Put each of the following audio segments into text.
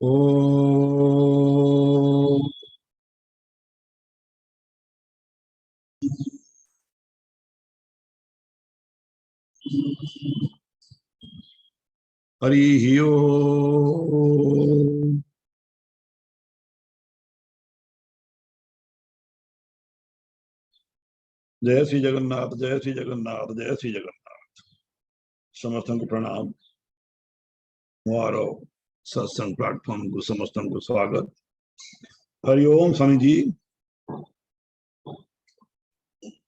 ओम हरि ओम। जय श्री जगन्नाथ, जय श्री जगन्नाथ, जय श्री जगन्नाथ। समस्तों को प्रणाम। हमारो सत्संग प्लेटफॉर्म को समस्तों को स्वागत। हरि ओम स्वामी जी।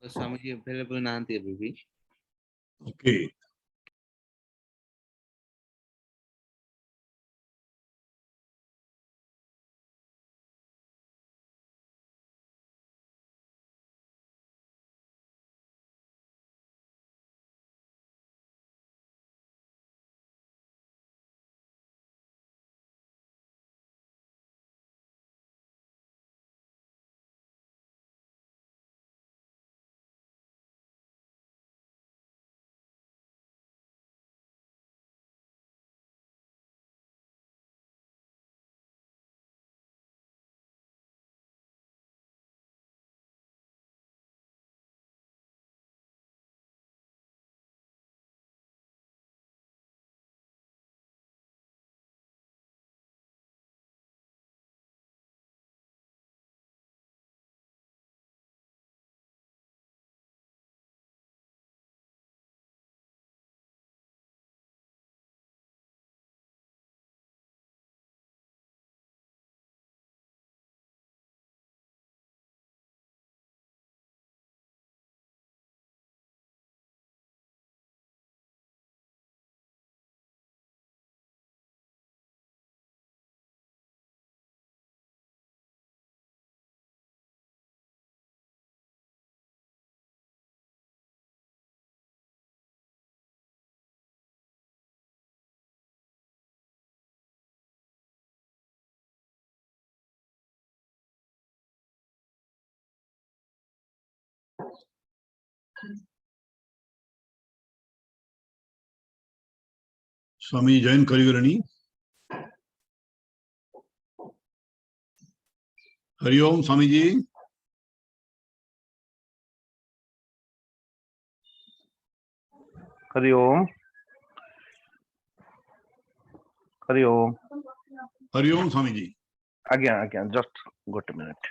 स्वामी जी अवेलेबल नांती अभी भी। ओके। स्वामी जैन करिगरणी। हरि ओम स्वामी जी। हरि ओम। हरि ओम। हरि ओम स्वामी जी। आज्ञा आज्ञा जस्ट गोटे मिनिट।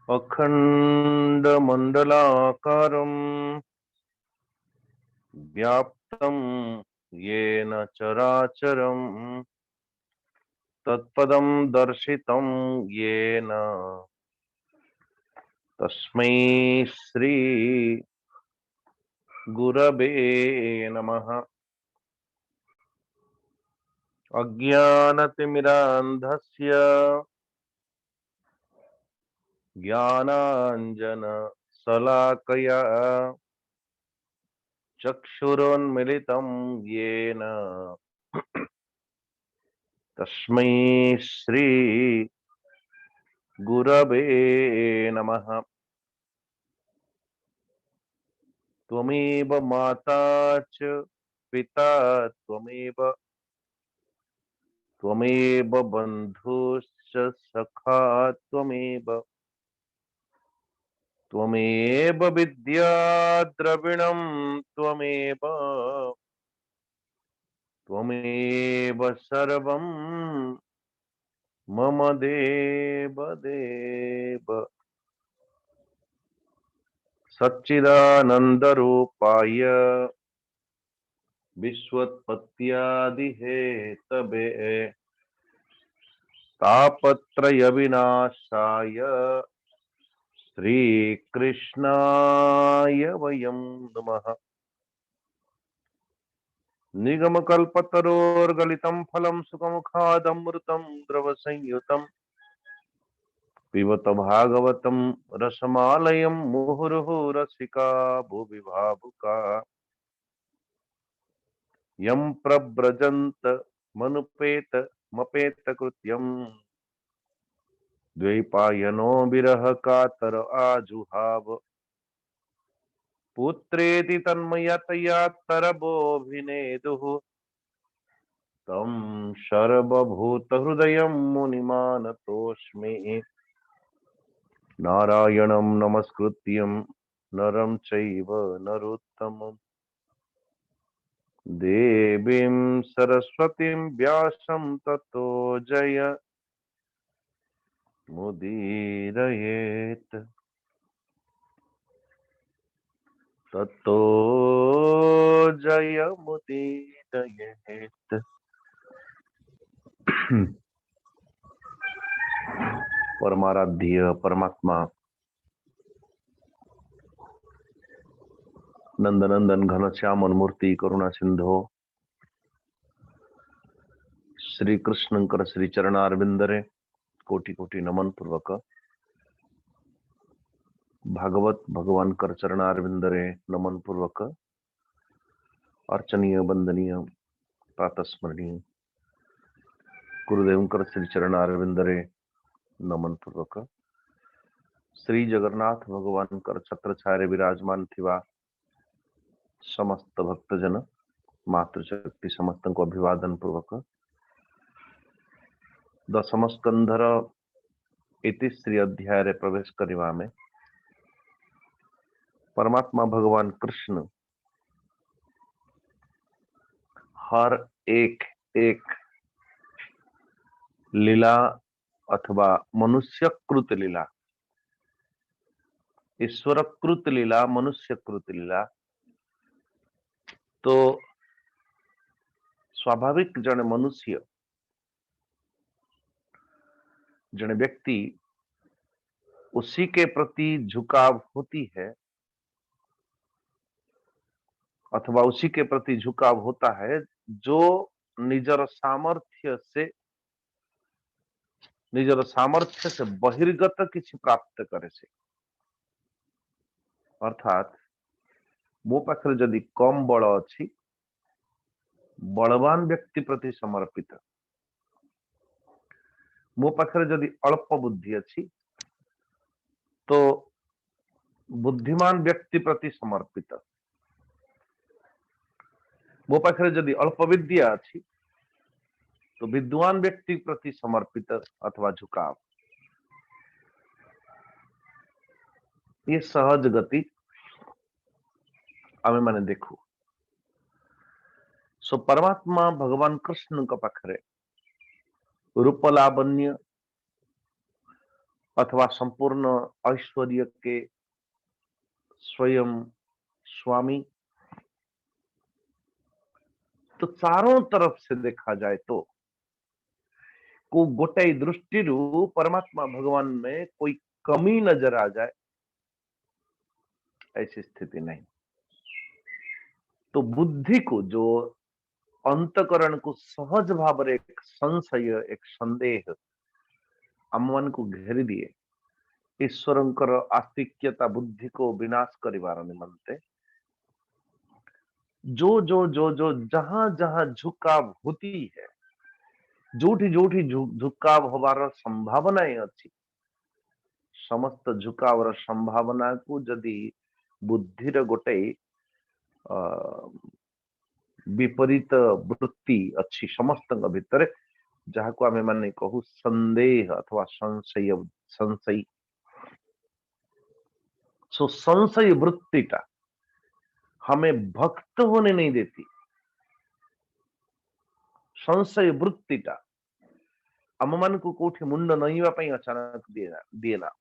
अखंडमंडलाकारं व्याप्तं येन चराचरं तत्पदं दर्शितं येन तस्मै श्री गुरवे नमः। अज्ञानतिमिरान्धस्य ज्ञानाञ्जनशलाकया चक्षुरुन्मिलितं येन तस्मै श्री गुरवे नमः। त्वमेव माता च पिता त्वमेव बन्धुश्च सखा त्वमेव विद्या द्रविणं त्वमेव सर्वं मम देव देव। सच्चिदानन्दरूपाय विश्वोत्पत्त्यादिहेतवे तापत्रयविनाशाय श्रीकृष्णाय वयं नमः। निगमकल्पतरोर्गलितं फलं सुखमुखादमृतं द्रवसंयुतं पिबत भागवतं रसमालयं मुहुर्मुहुः रसिका भुवि भावुका यं प्रव्रजन्त मनुपेतमपेतकृत्यं द्वैपायनो विरह कातर आजुहाव पुत्रेति तन्मयतया तरबोऽभिनेदुः तं सर्वभूतहृदयं मुनिमानतोऽस्मि। नारायणं नमस्कृत्यं नरं चैव नरोत्तमं देवीं सरस्वतीं व्यासं ततो जय मुदीरयेत्। ततो जय मुदीरयेत्। परमाराध्य परमात्मा नंदनंदन घनश्याम मूर्ति करुणा सिंधो श्री कृष्णंकर श्री चरणारविंदरे कोटि कोटि नमन पूर्वक भागवत भगवान कर चरणारविंदरे नमन पूर्वक अर्चनीय वंदनीय प्रातस्मरणीय गुरुदेव कर श्री चरणारविंदरे नमन पूर्वक श्री जगन्नाथ भगवान कर छत्र छाया विराजमान थिवा समस्त भक्तजन मातृशक्ति समस्त को अभिवादन पूर्वक दशम स्कंधर इति श्री अध्याय रे प्रवेश करिवा में परमात्मा भगवान कृष्ण हर एक लीला अथवा मनुष्यकृत लीला ईश्वरकृत लीला मनुष्यकृत लीला तो स्वाभाविक जन मनुष्य जन व्यक्ति उसी के प्रति झुकाव होती है अथवा उसी के प्रति झुकाव होता है जो निजर सामर्थ्य से बहिर्गत किसी प्राप्त करे से अर्थात मो पाखरे जदि कम बल अच्छी बलवान व्यक्ति प्रति समर्पित मो पाखरे जदि अल्प बुद्धि अच्छी तो बुद्धिमान व्यक्ति प्रति समर्पित मो पाखरे जदि अल्प विद्या अच्छी तो विद्वान व्यक्ति प्रति समर्पित अथवा झुकाव ये सहज गति आमे माने देखू सो परमात्मा भगवान कृष्ण का पाखरे रूप लावण्य अथवा संपूर्ण ऐश्वर्य के स्वयं स्वामी तो चारों तरफ से देखा जाए तो को गोटे दृष्टि परमात्मा भगवान में कोई कमी नजर आ जाए, ऐसी स्थिति नहीं। तो बुद्धि को, जो अंतकरण को सहज भाव एक संशय, एक संदेह आम मान को घेरी दिए, ईश्वरंकर आस्तिक्यता बुद्धि को विनाश करिवार निमंते जो जो जो जो जहां जहां झुकाव होती है, जोठी जोठी झुकाव होबार संभावना अच्छी, समस्त झुकावर संभावना को जदि बुद्धिर गोटे विपरीत वृत्ति अच्छी समस्त भितर, जहाँ को आमे माने कहू संदेह अथवा संशय, संशयी, सो संशय वृत्तिटा हमें भक्त होने नहीं देती। संशय वृत्तिटा आम मान को कोठी मुंड नईवा पई अचानक दिए ना,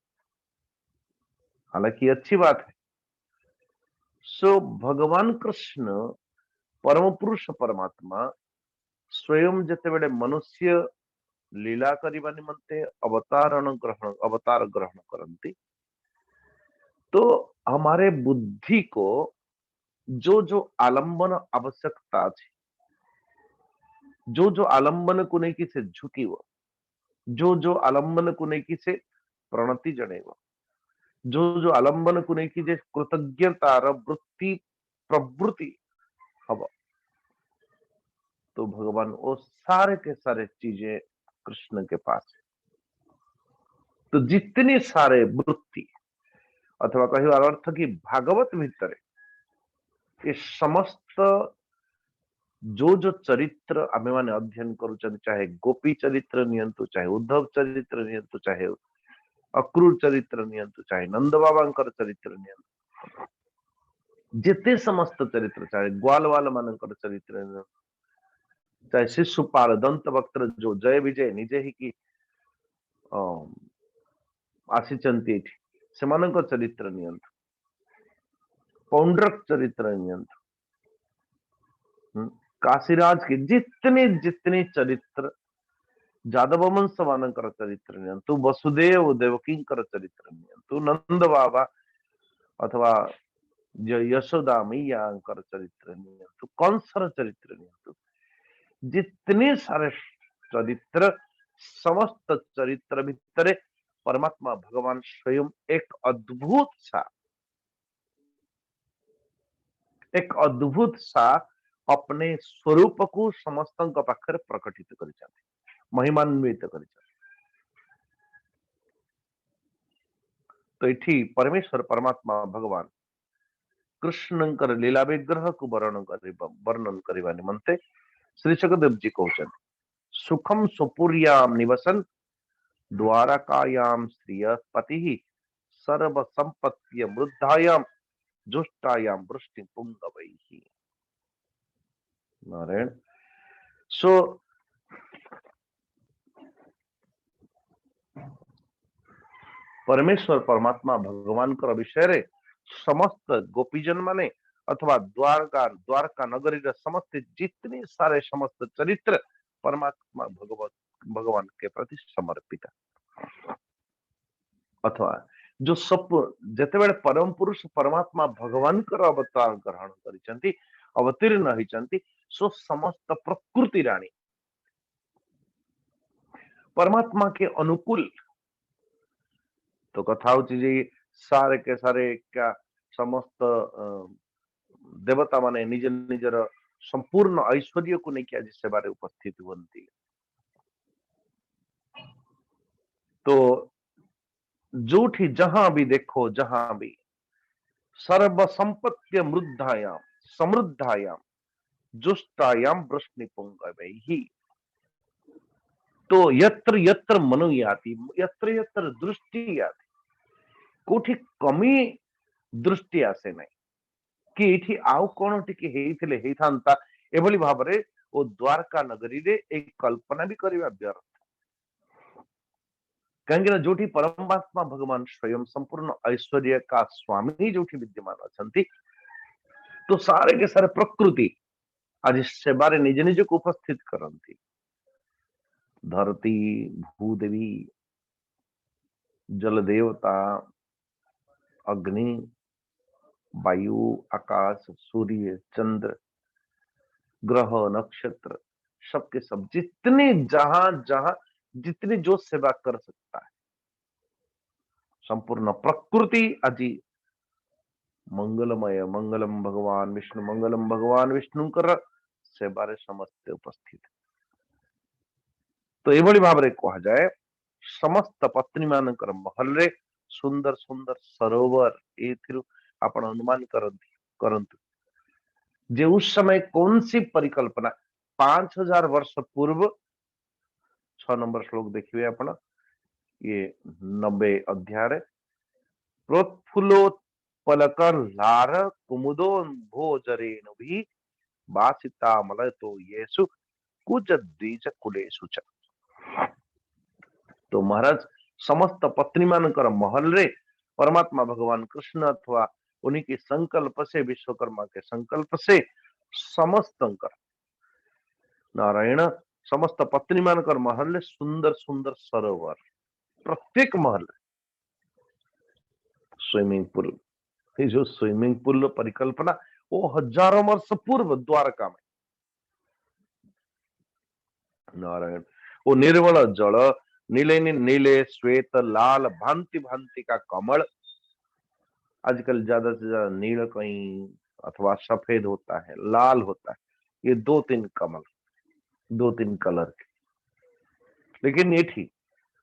हालांकि अच्छी बात है। सो भगवान कृष्ण परम पुरुष परमात्मा स्वयं जिते बड़े मनुष्य लीला करने निमंते अवतार ग्रहण करती, तो हमारे बुद्धि को जो जो आलंबन आवश्यकता है, जो जो आलंबन को नहीं से झुकीव, जो जो आलंबन को नहीं से प्रणति जणेव, जो जो आलंबन को नहीं जे कृतज्ञतार वृत्ति प्रवृत्ति हम, तो भगवान वो सारे के सारे चीजें कृष्ण के पास है। तो जितनी सारे वृत्ति अथवा कहवार अर्थ की भागवत भीतर ये समस्त जो जो चरित्र आमे माने अध्ययन करूछन, चाहे गोपी चरित्र नियंतु, चाहे उद्धव चरित्र नियंतु, चाहे अक्रूर चरित्र नियंतु, चाहे नंद बाबांकर चरित्र नियंतु, जिते समस्त चरित्र, चाहे ग्वालवाल मानकर चरित्र, चाहे शिशुपाल दंत वक्त्र जो जय विजय निजे ही की आसीचंती सेमानक चरित्र नियंतु, पौंड्रक चरित्र नियंतु, काशीराज की जितने जितने चरित्र, जादव वंश मानकर चरित्र नियंतु, वसुदेव देवकींकर चरित्र नियंतु, नंद बाबा अथवा यशोदा मैयांकर चरित्र नियंतु, कंसर चरित्र नियंतु, जितने सारे चरित्र, समस्त चरित्र भितर परमात्मा भगवान स्वयं एक अद्भुत सा अपने स्वरूप को समस्त पाखे प्रकटित कर महिमान्वित कर। तो ये परमेश्वर परमात्मा भगवान कृष्णंकर लीला विग्रह को वर्णन करने निमंते श्री सुखदेव जी कहते सुखम सुपुर्याम निवसन द्वारकायाम श्रिय पति सर्व संपत्ति वृद्धायाम जुष्टायाम वृष्टि पुंगवैहि। नारायण। सो परमेश्वर परमात्मा भगवान कर विषय रे समस्त गोपीजन माने अथवा द्वारका नगरी समस्त जितने सारे समस्त चरित्र परमात्मा भगवान के प्रति समर्पित, अथवा जो सब जिते बड़े परम पुरुष परमात्मा भगवान कर अवतार ग्रहण करिसंती, अवतीर्ण होइसंती, सो समस्त प्रकृति राणी परमात्मा के अनुकूल। तो कथा जी सारे के सारे क्या समस्त देवता माने निज निजर संपूर्ण ऐश्वर्य को नहीं किया जिससे बारे उपस्थित हुई। तो जोठी जहां भी देखो, जहां भी सर्व संपत्ति मृद्धायाम समृद्धायाम जुष्टायाम वृष्णि पुंगवैहि। तो यत्र यत्र मनो याति, यत्र यत्र दृष्टि याति, कोठी कमी दृष्टि आसे नहीं कि इठी आउ कोन टिके हेइथिले हेइथांता एभली भाबरे ओ द्वारका नगरी रे एक कल्पना भी करिवा व्यर्थ। कहीं जोठी परमात्मा भगवान स्वयं संपूर्ण ऐश्वर्य का स्वामी जोठी विद्यमान अछंती, तो सारे के सारे प्रकृति आज सेबारे निज निज को उपस्थित करती धरती भूदेवी जल देवता अग्नि वायु आकाश सूर्य चंद्र ग्रह नक्षत्र सबके सब जितने जहां जहां जितनी जो सेवा कर सकता है संपूर्ण प्रकृति आज मंगलमय मंगलम भगवान विष्णु कर सेवारे समस्ते उपस्थित तो एभली भाव रे कहा जाए समस्त पत्नी मानकर महल रे सुंदर सुंदर सरोवर एथिरु आपण अनुमान करंतु जे उस समय कौन सी परिकल्पना 5000 वर्ष पूर्व 6 नंबर श्लोक देखिए आपण ये 90 अध्याय प्रोत्फुल्लोत्पलकर लार कुमुदोन्भोजरेण भी वासिता मलतो येसु कुज द्विज कुलेषु च तो महाराज समस्त पत्नी मानकर महल रे परमात्मा भगवान कृष्ण अथवा उन्हीं के संकल्प से विश्वकर्मा के संकल्प से समस्त नारायण समस्त पत्नी मानकर महल रे सुंदर सुंदर सरोवर प्रत्येक महल स्विमिंग पूल ये जो स्विमिंग पूल परिकल्पना वो हजारों वर्ष पूर्व द्वारका में नारायण वो निर्मल जल नीले नीले श्वेत लाल भांति भांति का कमल आजकल ज्यादा से ज्यादा नील कहीं अथवा सफेद होता है लाल होता है ये 2-3 कमल 2-3 कलर के लेकिन ये ठीक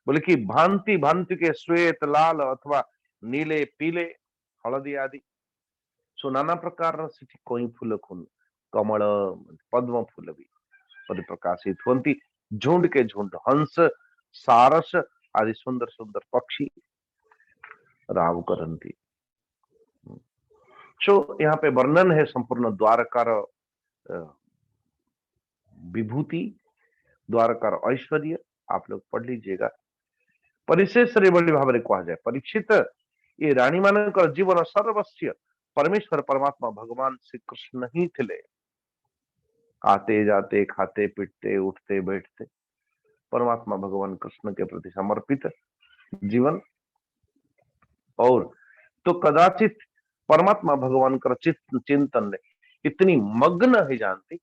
बोले कि भांति भांति के श्वेत लाल अथवा नीले पीले हलदी आदि सो नाना प्रकार कोई फूल कमल पद्म फूल भी परिप्रकाशित होती झुंड के झुंड हंस सारस आदि सुंदर सुंदर पक्षी राव करती सो यहाँ पे वर्णन है संपूर्ण द्वारकार विभूति द्वारकार ऐश्वर्य आप लोग पढ़ लीजिएगा परिशेष बड़ी भाव में कहा जाए परीक्षित ये रानी मानकर जीवन सर्वस्व परमेश्वर परमात्मा भगवान श्री कृष्ण ही थे आते जाते खाते पीटते उठते बैठते परमात्मा भगवान कृष्ण के प्रति समर्पित जीवन और तो कदाचित परमात्मा भगवान का चिंतन ने इतनी मग्न ही जानती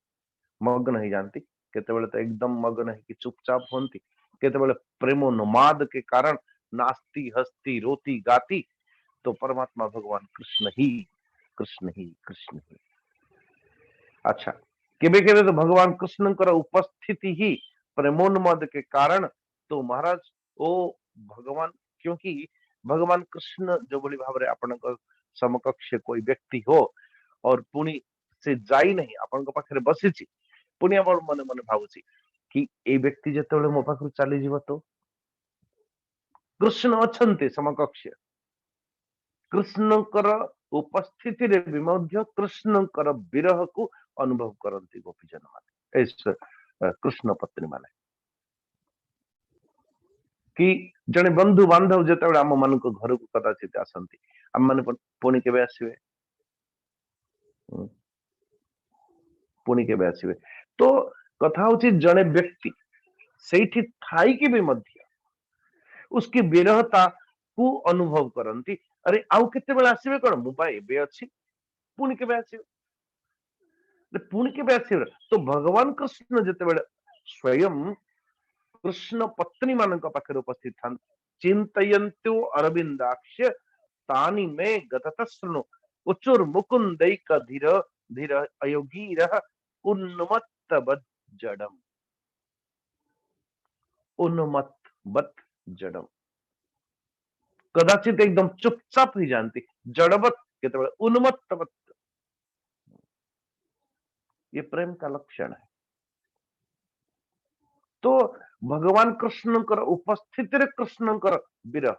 केतेबेले तो एकदम मग्न है कि चुपचाप होती केतेबेले प्रेमोन्माद के कारण नाचती हंसती रोती गाती तो परमात्मा भगवान कृष्ण ही अच्छा केबे केबे तो भगवान कृष्ण कर उपस्थिति ही प्रेमोन्माद के कारण तो महाराज ओ भगवान क्योंकि भगवान कृष्ण जो बोली भाव रे आपण समकक्ष कोई व्यक्ति हो और पुणी से जाई नहीं आपण पाखे बसी पुणी आप मन मन भावुची कि ए व्यक्ति जेतेबेले मो पाखु चली जीव तो कृष्ण अच्छन्ते समकक्ष कृष्णकर उपस्थिति रे भी मध्य कृष्णकर विरह को अनुभव करती गोपीजन माने इस कृष्ण पत्नी माने कि जने बंधु बांधव जेतेबेले आम मान घर को कदाचित आसंती आम माने पुणी केबे आसीबे पुणी केबे आसीबे तो कथा होची जने व्यक्ति सेठी थाई की भी मध्य उसकी विरहता को अनुभव करती अरे आउ केतेबेले आसीबे कोन मु पा एबे अछि पुणी केबे आसीबे पुणी केबे आसीबे तो भगवान कृष्ण जेतेबेले स्वयं कृष्ण पत्नी मानक पाखे उपस्थित था चिंतयन्तो अरविंदाक्ष तानि में गततस्नु उचुर मुकुंदैक धीर धीर अयोगीरः उन्मत्तवत् जडम उन्मत्तवत् जडम कदाचित एकदम चुपचाप ही जानती जड़वत केतेबेले उन्मत्तवत् ये प्रेम का लक्षण है तो भगवान कृष्ण कर उपस्थिति रे कृष्ण कर विरह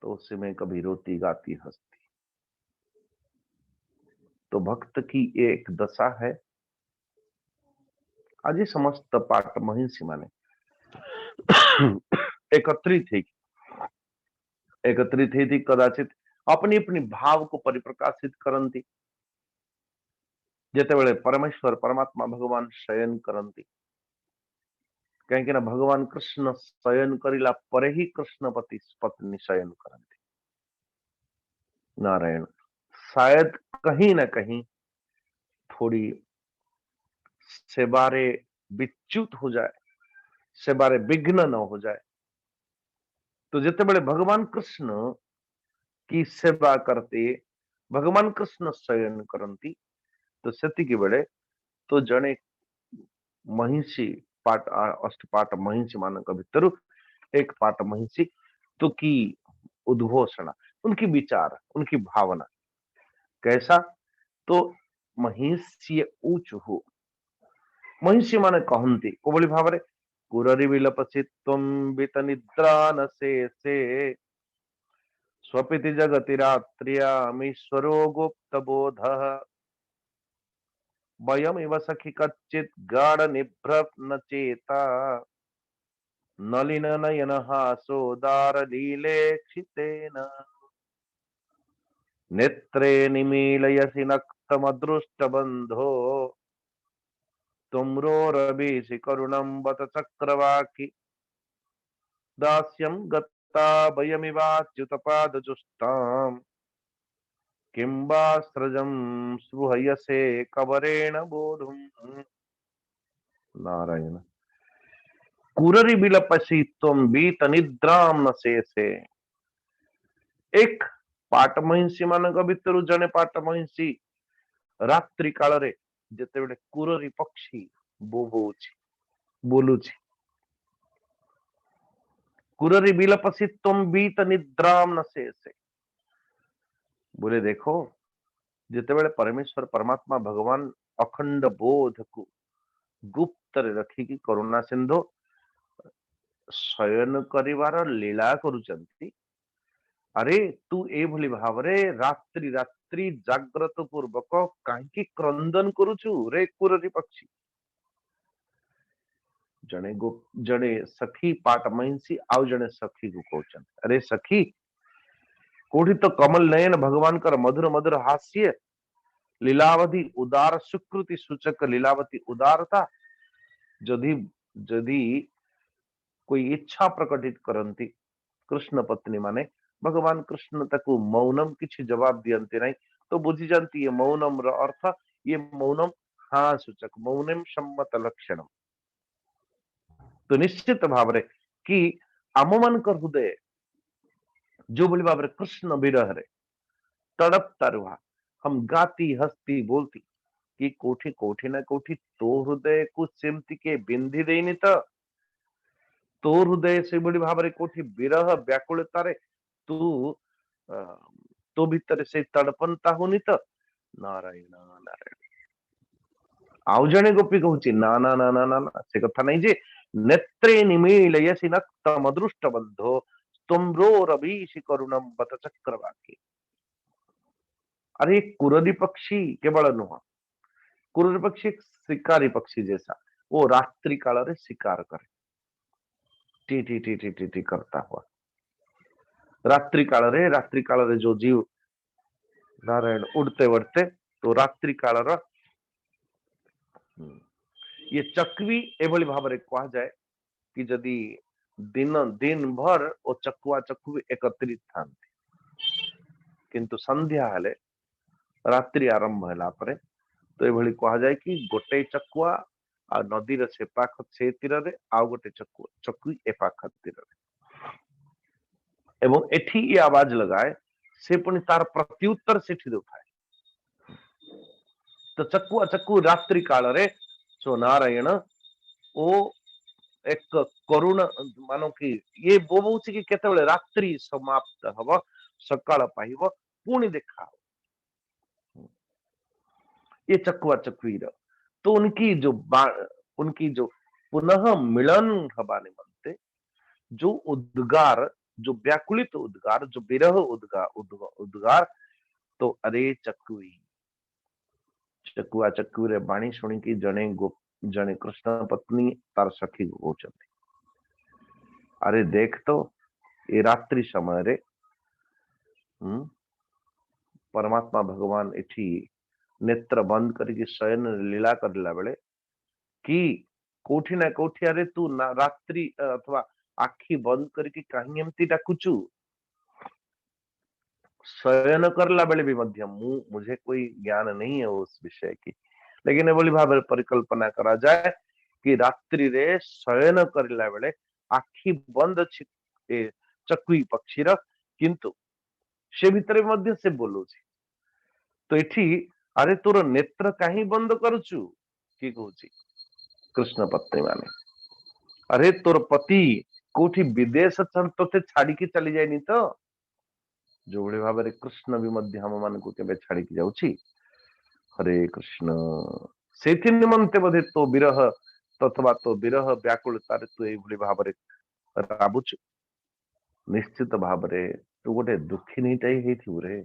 तो उसी में कभी रोती गाती हंसती तो भक्त की एक दशा है आज समस्त पाठ महिषी माने एकत्रित थी कदाचित अपनी अपनी भाव को परिप्रकाशित करती जेतेबेले परमेश्वर परमात्मा भगवान शयन करती कहीं भगवान कृष्ण शयन करिला परे ही कृष्ण पत्नी शयन करती। नारायण, शायद कहीं ना कहीं थोड़ी सेबारे विच्युत हो जाए, सेबारे विघ्न न हो जाए। तो जेतेबेले भगवान कृष्ण की सेवा करते भगवान कृष्ण शयन करती तो सेतिकी बेले तो जड़े महिषी पाट अष्टपाट महिषी मानक भितर एक पाट महिषी तो की उद्घोषणा, उनकी विचार, उनकी भावना कैसा तो महिष्य ऊच हो। महिषी माने कहती कोभली भाव रे कुररी विलपसि त्वं वित निद्रा न से स्वपिति जगति रात्र्यामीश्वरो गुप्त बोध वयमिव सखि कच्चित् गाढ़ निभ्रत न चेता नलिन नयन हासोदार लीलेक्षितेन नेत्रे निमीलयसि नक्तमदृष्ट बंधो तुम्रोरवीसि करुणं बत चक्रवाकी दास्यं गत्ता वयमिवाच्युतपादजुष्टाम् किं वा स्रजं स्पृहयसे कवरेण बोधुम्। नारायण, कुररि विलपसि त्वं वीत निद्रां न शेषे। एक पाट महिषी मानक भितर जने पाट महिषी रात्रि काल रे जेतेबेले कुररी पक्षी बोबोछि बोलुछि कुररी विलपसि त्वं वीत निद्रां न शेषे। बोले देखो जेतेबेले परमेश्वर परमात्मा भगवान अखंड बोध को गुप्त रे रखिकी करुणा सिंधु शयन करिवार लीला करुचंती। अरे तू एभली भाव रे रात्रि रात्रि जाग्रत पूर्वक काहे क्रंदन करुचु रे कुररी पक्षी। जड़े सखी पाट महिषी आउ जड़े सखी को कहउचन अरे सखी कोठी तो कमल नयन भगवान कर मधुर मधुर हास्य लीलावधि उदार सुकृति सूचक लीलावती उदारता जदि जदि कोई इच्छा प्रकटित करती कृष्ण पत्नी माने भगवान कृष्ण ताकू मौनम किछि जवाब दियंती नहीं तो बुझी जानती ये मौनम र अर्थ ये मौनम हाँ सूचक मौनम सम्मत लक्षण। तो निश्चित भाव रे कि आम मान हृदय जो बोली भाव रे कृष्ण विरह रे तड़पता रुहा हम गाती हस्ती बोलती कि कोठी कोठी ना कोठी तो हृदय को सेमती के बिंधी देनी तो हृदय से बड़ी भाव रे कोठी विरह व्याकुलता रे तू तो भीतर से तड़पनता होनी तो नारायण नारायण। आउ जने गोपी कहूची ना ना ना ना ना ना से कथा नहीं जे नेत्रे निमीलयसि नक्तम अदृष्ट बंधो तुम्रोरवीसि करुणम बत चक्रवाकी। अरे कुररी पक्षी केवल नुह, कुररी पक्षी एक शिकारी पक्षी जैसा वो रात्रि काल रे शिकार करे T T T T T T करता हुआ। रात्रि काल रे जो जीव नारायण उड़ते उड़ते तो रात्रि काल ये चकवी एभली भाव रे कहा जाए कि जदि दिन दिन भर ओ चकुआ चकुवी एकत्रित था किंतु संध्या हेले रात्रि आरंभ होला परे तो एभली कहा जाए कि गोटे चकुआ आ नदी रे से पाख से तीर रे आ गोटे चकुआ चकुई ए पाख तीर रे एवं एठी ये आवाज लगाए से पुनी तार प्रत्युत्तर सेठी उठाए तो चकुआ चक्कू रात्रि काल रे सो नारायण ओ एक करुण मानो कि ये बोबुची कि केतेबेले रात्रि समाप्त हब सकाळ पाइब पुणी देखा ये चकुआ चकुईर तो उनकी जो पुनः मिलन हवा निमंते जो उद्गार जो व्याकुलित उद्गार जो विरह उद्गार तो अरे चकुई चकुआ चकुरे बाणी शुणी की जने कृष्ण पत्नी तार सखी होचंती अरे देख तो ये रात्रि समय रे परमात्मा भगवान एठी नेत्र बंद करके शयन लीला करला बेले कि कोठी ना कोठी अरे तू ना रात्रि अथवा आखि बंद करके कहीं एमती डाकुचु शयन करला बेले भी मध्य मुझे कोई ज्ञान नहीं है उस विषय की, लेकिन एभली भाव परिकल्पना करा जाए कि रात्रि रे शयन करला बेले आखि बंद अछि चकुई पक्षी किंतु से भितर मध्य से बोलुछि। तो एठी अरे तोर नेत्र कहीं बंद करुचु कि कहूची कृष्ण पत्नी माने अरे तोर पति कोठी विदेश तोते छाड़ी की चली जाएनी तो जो भली भाव कृष्ण भी मध्य हम मान को केबे छाड़ी की जाउची। हरे कृष्ण से निमंते बोधे तो विरह तथवा तो विरह व्याकुलतार तू ए भली भाव राबुचु। निश्चित भाव तू गोटे दुखिनी टाई हेथिबु रे,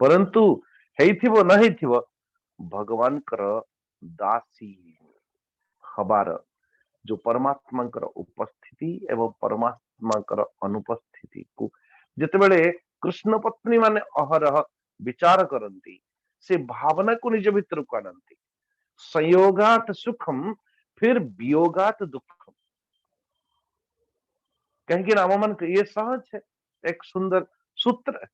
परंतु हेथिबो न हेथिबो भगवान कर दासी हबार जो परमात्मा उपस्थिति एवं परमात्मा अनुपस्थिति को जितेबले कृष्ण पत्नी माने अहरह विचार करती से भावना को निज भीतर को आनती। संयोगात सुखम फिर वियोगात दुखम, कहीं आम मन ये सहज है एक सुंदर सूत्र है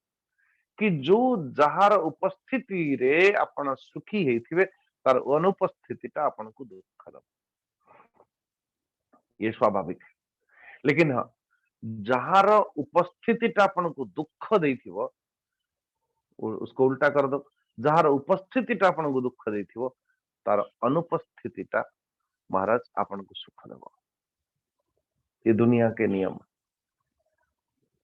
कि जो जहार उपस्थिति रे आपण सुखी हेथिबे तार अनुपस्थिति ता आपण को दुख दब, ये स्वाभाविक है। लेकिन हाँ जहार उपस्थिति आपण को दुख देथिबो उसको उल्टा कर दो, जहार उपस्थिति आपण को दुख देथिबो तार अनुपस्थिति महाराज आपण को सुख देव। ये दुनिया के नियम।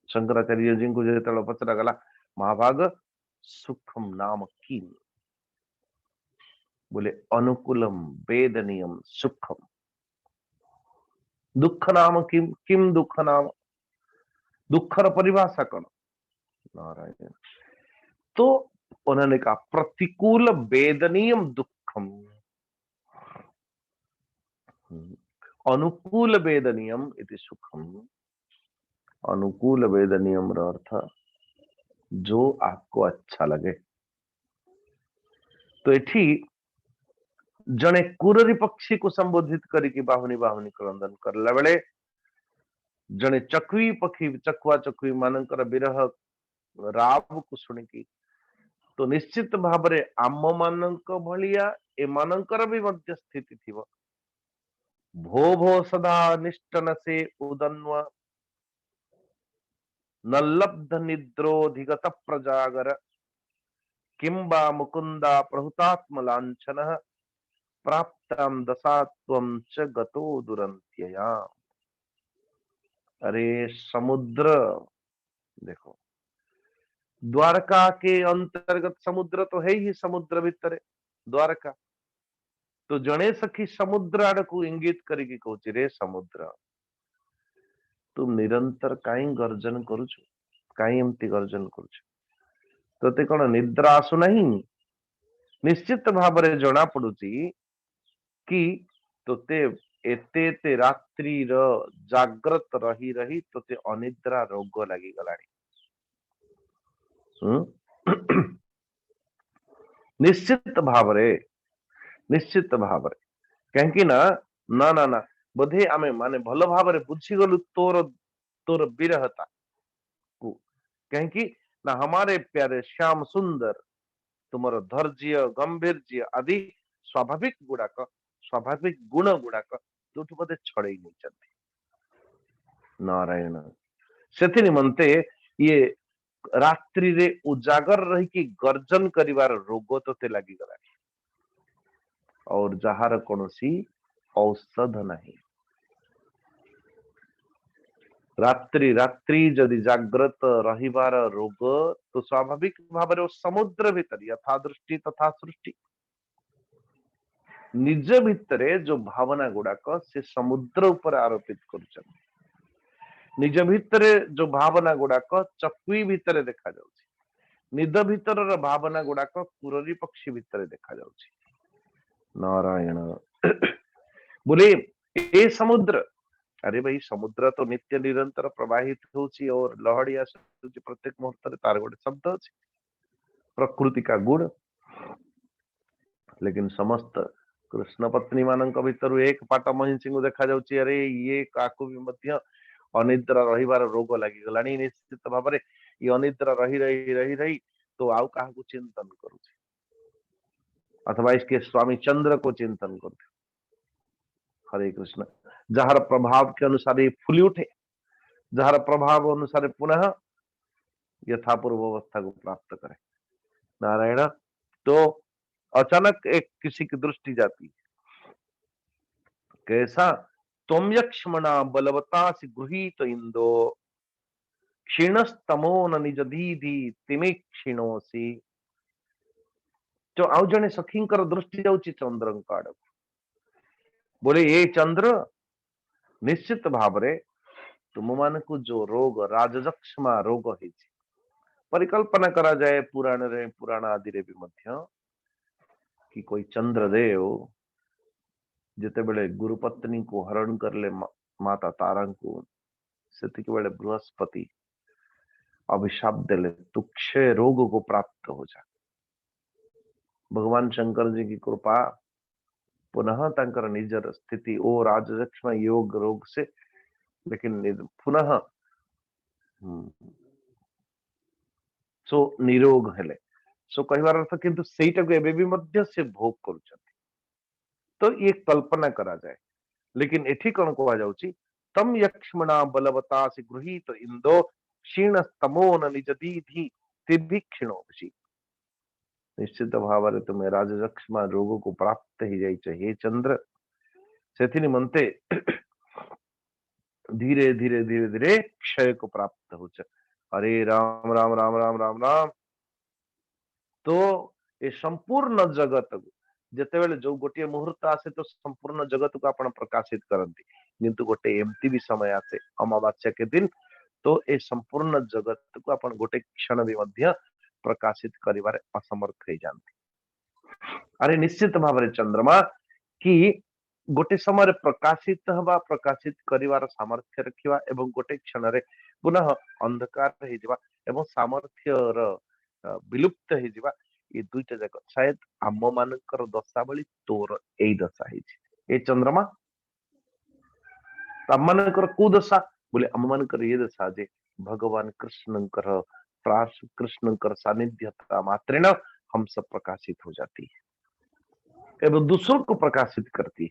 शंकराचार्य जी को जो पचरा गला महाभाग सुखम नाम किम, बोले अनुकूलम वेदनीयम सुखम, दुख नाम किम किम दुख नाम, दुखर परिभाषा कौन नारायण। तो उन्होंने कहा प्रतिकूल वेदनीयम दुखम, अनुकूल वेदनीयम इति सुखम। अनुकूल वेदनीयम अर्थ जो आपको अच्छा लगे। तो एठी जने कुररी पक्षी को संबोधित करके बाहुनी बाहुनी क्रंदन करला बेले जने चकुई पक्षी चकुआ चकुई मानकर विरह राव को शुणिकी तो निश्चित भाव आम मानक भलिया ए मानकर भी मध्य स्थिति थी। भो भो सदा निष्ठन से उदन्व नल्लब्ध निद्रोधिगत प्रजागर किंबा मुकुंदा प्रहुतात्म लांछन प्राप्तम दशात्वम च गतो दुरंत्यया। अरे समुद्र देखो, द्वारका के अंतर्गत समुद्र तो है ही, समुद्र भीतर द्वारका। तो जने सखी समुद्र आड़ को इंगित करिकी कहूची रे समुद्र तुम निरंतर कहीं गर्जन करुछु, कहीं एमती गर्जन करुछु, तोते कौन निद्रा आसु नहीं? निश्चित भाव जना पड़ुची कि तोते एते एते रात्रि जाग्रत रही रही तोते अनिद्रा रोग लगी गलानी। निश्चित भाव कहीं ना ना ना ना बोधे आमे माने भल भाव बुझी गलु तोर तोर विरहता को, कहीं ना हमारे प्यारे श्याम सुंदर तुमर धैर्य गंभीर्य आदि स्वाभाविक गुड़ाक स्वाभाविक गुण गुड़ाक जो बोधे छड़े नहीं चलती। नारायण से निमंते ये रात्रि रे उजागर रही कि गर्जन करिवार रोग तोते लगी गला और जहार कौनसी औषध नहीं। रात्रि रात्रि जदि जाग्रत रहिबार रोग तो स्वाभाविक भाव समुद्र भीतर यथा दृष्टि तथा सृष्टि निज भितरे जो भावना गुड़ाक से समुद्र उपर आरोपित कर निज भितरे जो भावना गुड़ाक चकुई भितरे देखा जाउछि, निद भितर भावना गुड़ाक कुररी पक्षी भितरे देखा जाउछि। नारायण बोले ए समुद्र, अरे भाई समुद्र तो नित्य निरंतर प्रवाहित होची और लहड़ी आसुची प्रत्येक मुहूर्त तार गोटे शब्द अछि प्रकृति का गुण लेकिन समस्त कृष्ण पत्नी मानक भितर एक पाट महिषी को देखा जाउची अरे ये काकू भी मध्य अनिद्रा रहिबार रोग लागि गलानी निश्चित भाव में ये अनिद्रा रही तो आउ काहाकू चिंतन करूची अथवा इसके स्वामी चंद्र को चिंतन करते। हरे कृष्ण। जहार प्रभाव के अनुसार ये फुली उठे, जहार प्रभाव अनुसार पुनः यथा पूर्व अवस्था को प्राप्त करे। नारायण। तो अचानक एक किसी की दृष्टि जाती, कैसा? त्वं यक्ष्मणा बलवता गृहीत इंदो क्षीणस्तमो न निज दीदी तिमे क्षीणोसी। जो आउ जने सखींकर दृष्टि जाउची चंद्रंक आड़क, बोले ये चंद्र निश्चित भाव रे तुम मान को जो रोग राजयक्ष्मा रोग है, परिकल्पना करा जाए पुराण आदि रे भी मध्य कि कोई चंद्रदेव जिते बेले गुरुपत्नी को हरण कर ले माता तारा को, सेतिक बेले बृहस्पति अभिशाप देले तू क्षय रोग को प्राप्त हो जा। भगवान शंकर जी की कृपा पुनः तंकर निजर स्थिति ओ राजयक्ष्मा योग रोग से, लेकिन पुनः सो निरोग हेले। सो कहवार अर्थ किंतु सेटा को एबे भी मध्य से भोग करूछथि। तो ये कल्पना करा जाए, लेकिन एठी कौन कहा जाउची तम यक्ष्मणा बलवता से गृहीत इंदो क्षीण स्तमो न निजदीधि तिभि क्षीणोषि। निश्चित भाव रे तुम्हें राजयक्ष्मा रोग को प्राप्त ही जाई चाहिए चंद्र, सेथि निमंते धीरे धीरे धीरे धीरे क्षय को प्राप्त हो। हरे राम राम राम राम राम राम। तो ये संपूर्ण जगत जिते बेले जो गोटे मुहूर्त आसे तो संपूर्ण जगत को आपण प्रकाशित करती, किंतु गोटे एमती भी समय आसे अमावास्या के दिन तो ये संपूर्ण जगत को आपण गोटे क्षण भी मध्य प्रकाशित करिवारे असमर्थ हो जाती। अरे निश्चित भाव में चंद्रमा कि गोटे समय प्रकाशित हवा, प्रकाशित करिवार सामर्थ्य रखिवा एवं गोटे क्षण रे पुनः अंधकार हो जावा एवं सामर्थ्यर विलुप्त हो जावा, ये दुईटा जाक शायद आम मानकर दशा बली तोर एई दशा है। ए चंद्रमा आम मानकर को दशा बोले आम मानकर ये दशा जे भगवान कृष्णकर कृष्णकर सानिध्यता मात्रेण हम सब प्रकाशित हो जाती है एवं दूसरों को प्रकाशित करती है।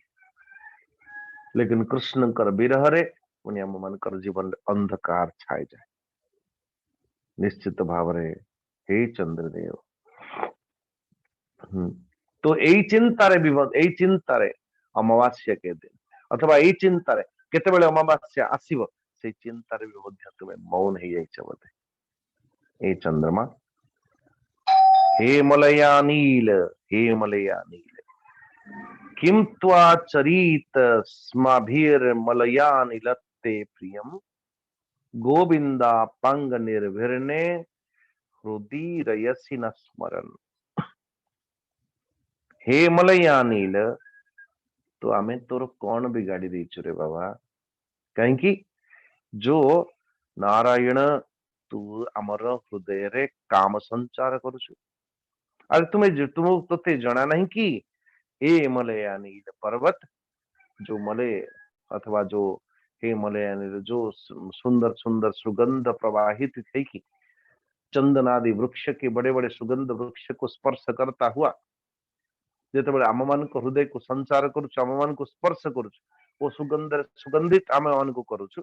लेकिन कृष्णकर विरह रे उन्हें आम मानकर जीवन अंधकार छाए जाए। निश्चित भाव रे हे चंद्रदेव तो यही चिंतार विपद, यही चिंतार अमावास्या के दिन अथवा यही चिंतार केते बेले अमावास्या आसीबो से चिंतार भी मध्य तुम्हें मौन हो जाइछ बोधे। ए चंद्रमा हे मलया नील, हे मलया नील किम त्वा चरित स्माभिर मलया नीलत्ते प्रियम गोविंदा पंग निर्भिरने हृदय रयसी न स्मरण। हे मलया नील तो आमे तोर कौन बिगाड़ी देचु रे बाबा, कहीं जो नारायण तू आमर हृदय रे काम संचार करुछु। अरे तुम तोते जना नहीं कि हे मलया नील पर्वत जो मलय अथवा जो हे मलया नील जो सुंदर सुंदर सुगंध प्रवाहित है कि चंदनादि वृक्ष के बड़े बड़े सुगंध वृक्ष को स्पर्श करता हुआ जिते बड़े आम मान को हृदय को संचार करुछु, आम मान को स्पर्श करुछु, वो सुगंधित आम मान को करुछु।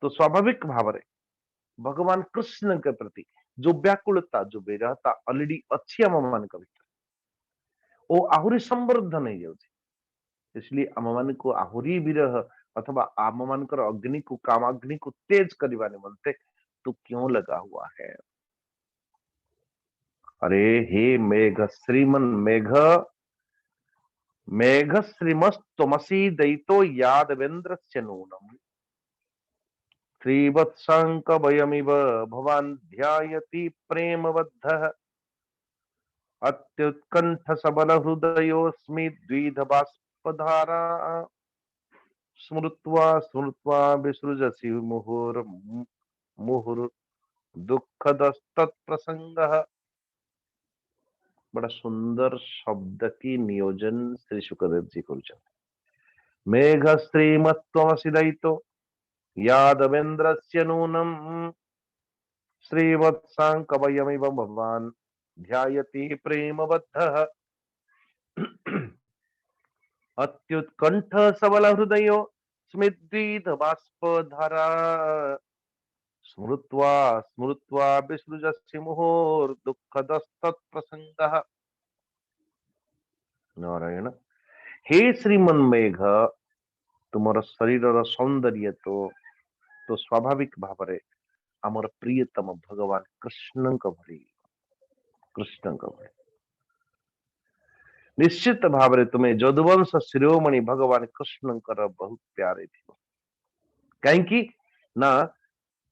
तो स्वाभाविक भाव रे भगवान कृष्ण के प्रति जो व्याकुलता जो विरहता ऑलरेडी अच्छी आम मान भीतर वो आहुरी संवर्धन नहीं जाउछि। इसलिए आम मान को आहुरी विरह अथवा आम मान अग्नि को कामाग्नि को तेज करने निमंते तू क्यों लगा हुआ है। अरे हे मेघ श्रीमन मेघ श्रीमस्तमसी दयितो यादवेन्द्रस्य नूनम श्रीवत्संक वयमिव भवान ध्यायति प्रेमबद्धः अत्युत्कंठ सबल हृदयोस्मि द्विध बाष्पधारा स्मृत्वा स्मृत्वा विसृजसि मुहुर दुःखदस्तत्प्रसंगः। बड़ा सुंदर शब्द की नियोजन श्री शुकदेव जी कर मेघ श्रीमत्वमसिदयितो यादवेन्द्रस्य नूनम श्रीवत्साङ्कवयमिव भगवान् ध्यायति प्रेमबद्धः अत्युत्कण्ठ सबल हृदयो स्मिद्वीत बाष्पधारा स्मृत्वा स्मृत्वा विसृजस्य मुहुर्दुःखदस्तत्प्रसङ्गः। नारायण हे श्रीमन मेघ तुमर शरीर सौंदर्य तो स्वाभाविक भाव आमर प्रियतम भगवान कृष्ण भली निश्चित भाव तुम्हें जदुवंश शिरोमणि भगवान कृष्ण बहुत प्यारे थी कहीं ना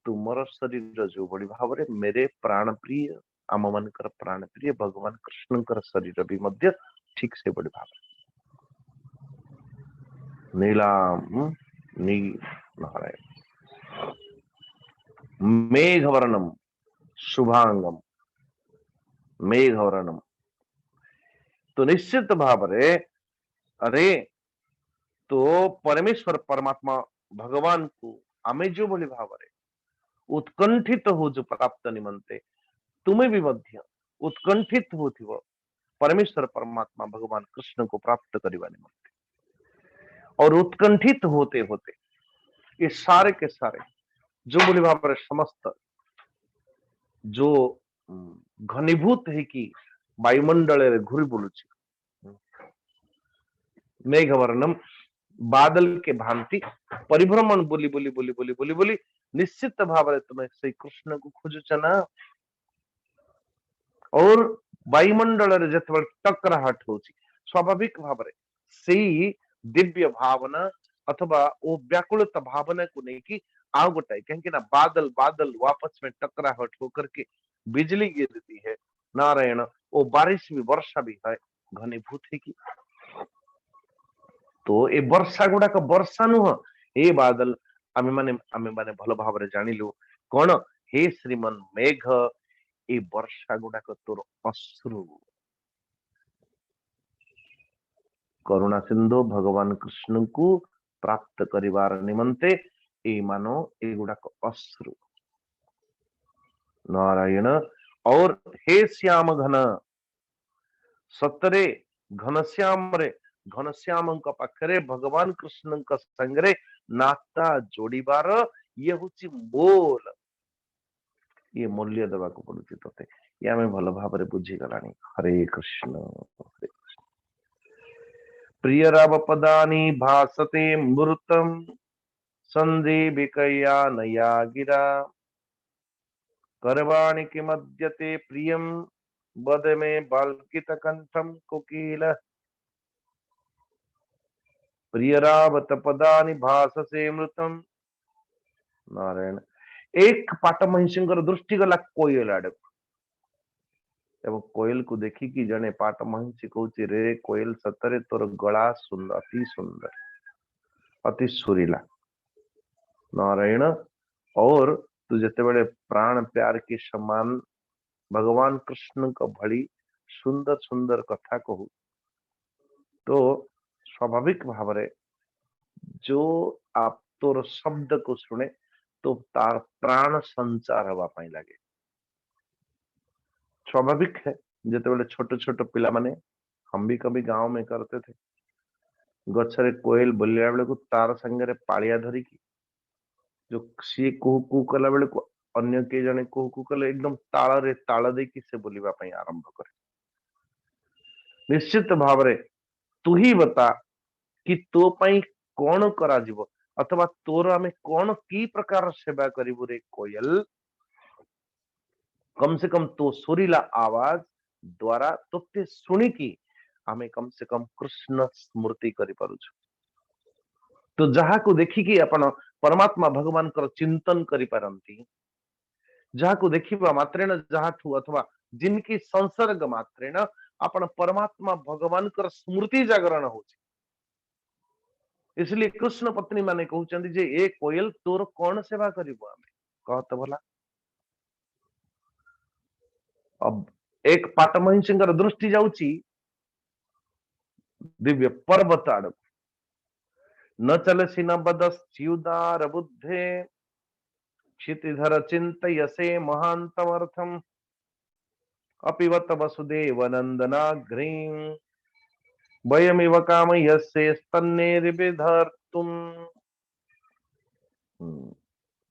तुमर शरीर जो बड़ी भाव मेरे प्राण प्रिय आम मानकर प्राण प्रिय भगवान कृष्ण शरीर भी मध्य ठीक से बड़ी भाव नीलाम नारायण मेघवर्णम शुभांगम मेघवर्णम तो निश्चित भाव अरे तो परमेश्वर परमात्मा भगवान को आमे जो बोली भाव उत्कंठित हो जो प्राप्त निमंते तुम्हें भी मध्य उत्कंठित हो परमेश्वर परमात्मा भगवान कृष्ण को प्राप्त करने निमंते और उत्कंठित होते होते ये सारे के सारे जो बोली भाव समस्त जो घनीभूत है कि वायुमंडल घूरी बोलू मेघवर्णम बादल के भांति परिभ्रमण बोली बोली बोली बोली बोली बोली निश्चित भाव तुम्हें श्री कृष्ण को खोजुच ना और वायुमंडल जिते टकराहट हो स्वाभाविक भाव से दिव्य भावना अथवा वो व्याकुलत भावना को लेकिन आउ गोटाए कहीं ना बादल बादल वापस में टकराहट होकर के बिजली गिरती है नारायण वो बारिश भी वर्षा भी है घनीभूत है कि तो ए वर्षा गुड़ाक वर्षा नुह ए बादल आमे माने भल भाव जानिलु कौन हे श्रीमन मेघ ए वर्षा गुड़ाक तोर अश्रु करुणा सिंधु भगवान कृष्ण को प्राप्त करिवार निमंते ए मानो ए गुड़ाक अश्रु नारायण और हे श्याम घन सतरे घनश्याम रे घनश्याम पाखरे भगवान कृष्ण संगे नाता जोड़ीबार ये हूँ मोल ये मूल्य देवा पड़ुची ते ये आम भल भाव बुझीगला हरे कृष्ण प्रियराव पदानी भासते मृतम संदीपिकया नया गिरा करवाणि किमद्यते प्रियम बद में बाल्कित कंठम कोकिल प्रियरावत पदानि भाससे मृतम नारायण एक पाट महिषी दृष्टि गला कोयल आड़ कोयल को देखिकी जने पाट महिषी कहूँ रे कोयल सतरे तोर गला सुंदर अति सुरीला नारायण और तू जिते बड़े प्राण प्यार के समान भगवान कृष्ण का भली सुंदर सुंदर कथा कहू तो स्वाभाविक भाव जो आप तोर शब्द को सुने तो तार प्राण संचार हवापाई लगे स्वाभाविक है जिते बड़े छोटे छोटे पिला माने हम भी कभी गांव में करते थे गछरे कोयल बोलिया बेले को तार संगे पालिया धरिकी जो सी कुहू कुहू कला बेले को अन्य के जने कुहू कुहू कले एकदम ताल देकी से बोलिबा पई आरंभ करे निश्चित भाव तू ही बता कि तो पई कौन करा जीवो अथवा तोर आमे कौन की प्रकार सेवा करिबु रे कोयल कम से कम तो सुरीला आवाज द्वारा तोते सुनी की आमे कम से कम कृष्ण स्मृति करि पारुछु तो जहा को देखी कि अपन परमात्मा भगवान कर चिंतन करि पारंती जहा को देखिबा मात्रेण जहा ठू अथवा जिनकी संसर्ग मात्रेण अपन परमात्मा भगवान कर स्मृति जागरण होछि इसलिए कृष्ण पत्नी माने कहउचंदी जे ए कोयल तोर कौन सेवा करिबो आमे कह तो भला अब एक पाटमहिषीଙ୍କର दृष्टि जाउची दिव्य पर्वत आड़ न चलसी न बदस्युदार बुद्धे क्षितिधर चिंतयसे महांतमर्थम अपिवत वसुदेव नंदनाग्रीं वयमिव कामयसे स्तन्नेरिविधर्तुम्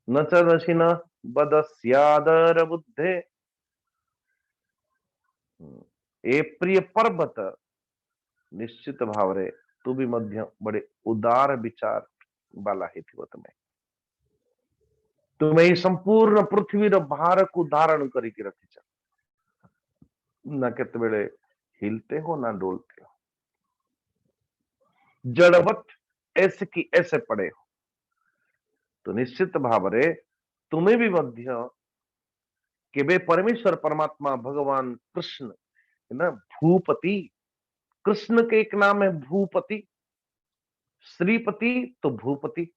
न चलसी न बदस्यादर बुद्धे ए प्रिय पर्वत निश्चित भाव रे तू भी मध्य बड़े उदार विचार वाला ही थी तुम्हें तुम्हें संपूर्ण पृथ्वी भार को धारण करके रखी न केते बेले हिलते हो ना डोलते हो जड़वत ऐसे की ऐसे पड़े हो तो निश्चित भाव रे तुम्हें भी मध्य केबे परमेश्वर परमात्मा भगवान कृष्ण है ना भूपति कृष्ण के एक नाम है भूपति श्रीपति तो भूपति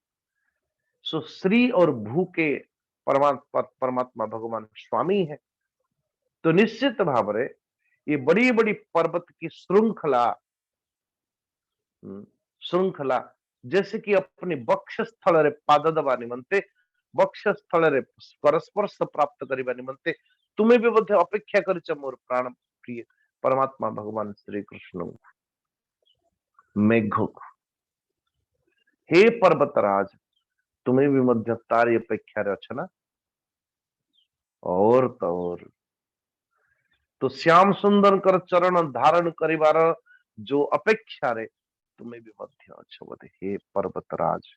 सो श्री और भू के परमात्मा भगवान स्वामी है तो निश्चित भाव रे ये बड़ी बड़ी पर्वत की श्रृंखला जैसे कि अपने वक्ष स्थल रे पाद दबा निमंते वक्ष स्थल रे परस्पर्श प्राप्त करिबा निमंते तुम्हें भी बोधे अपेक्षा करिच मोर प्राण प्रिय परमात्मा भगवान श्री कृष्ण मेघ हे पर्वतराज तुम्हें भी मध्य तारी अपेक्षा रे अच्छा ना और तो श्याम सुंदर कर चरण धारण करिवार जो अपेक्षा रे तुम्हें भी मध्य अच्छा बोधे हे पर्वतराज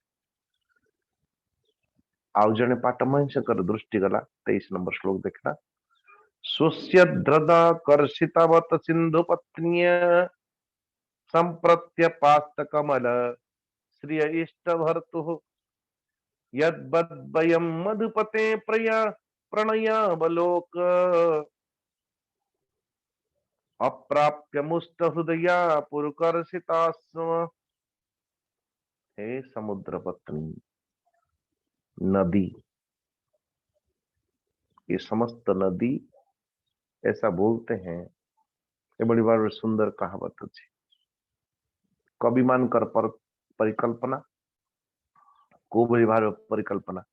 आउ जने पाटमहंस कर दृष्टि गला 23 नंबर श्लोक देखना स्वस्य द्रदा कर्षितावत सिंधु पत्न्य संप्रत्यपास्त कमल श्रिय इष्ट भर्तु यद्वद्वयं मधुपते प्रणयावलोक अप्राप्य मुष्ट हृदया पुरकर्षितास्म हे समुद्र पत्नी नदी ये समस्त नदी ऐसा बोलते हैं ये बड़ी बार सुंदर कहावत अच्छी कवि मानकर परिकल्पना को बड़ी बार परिकल्पना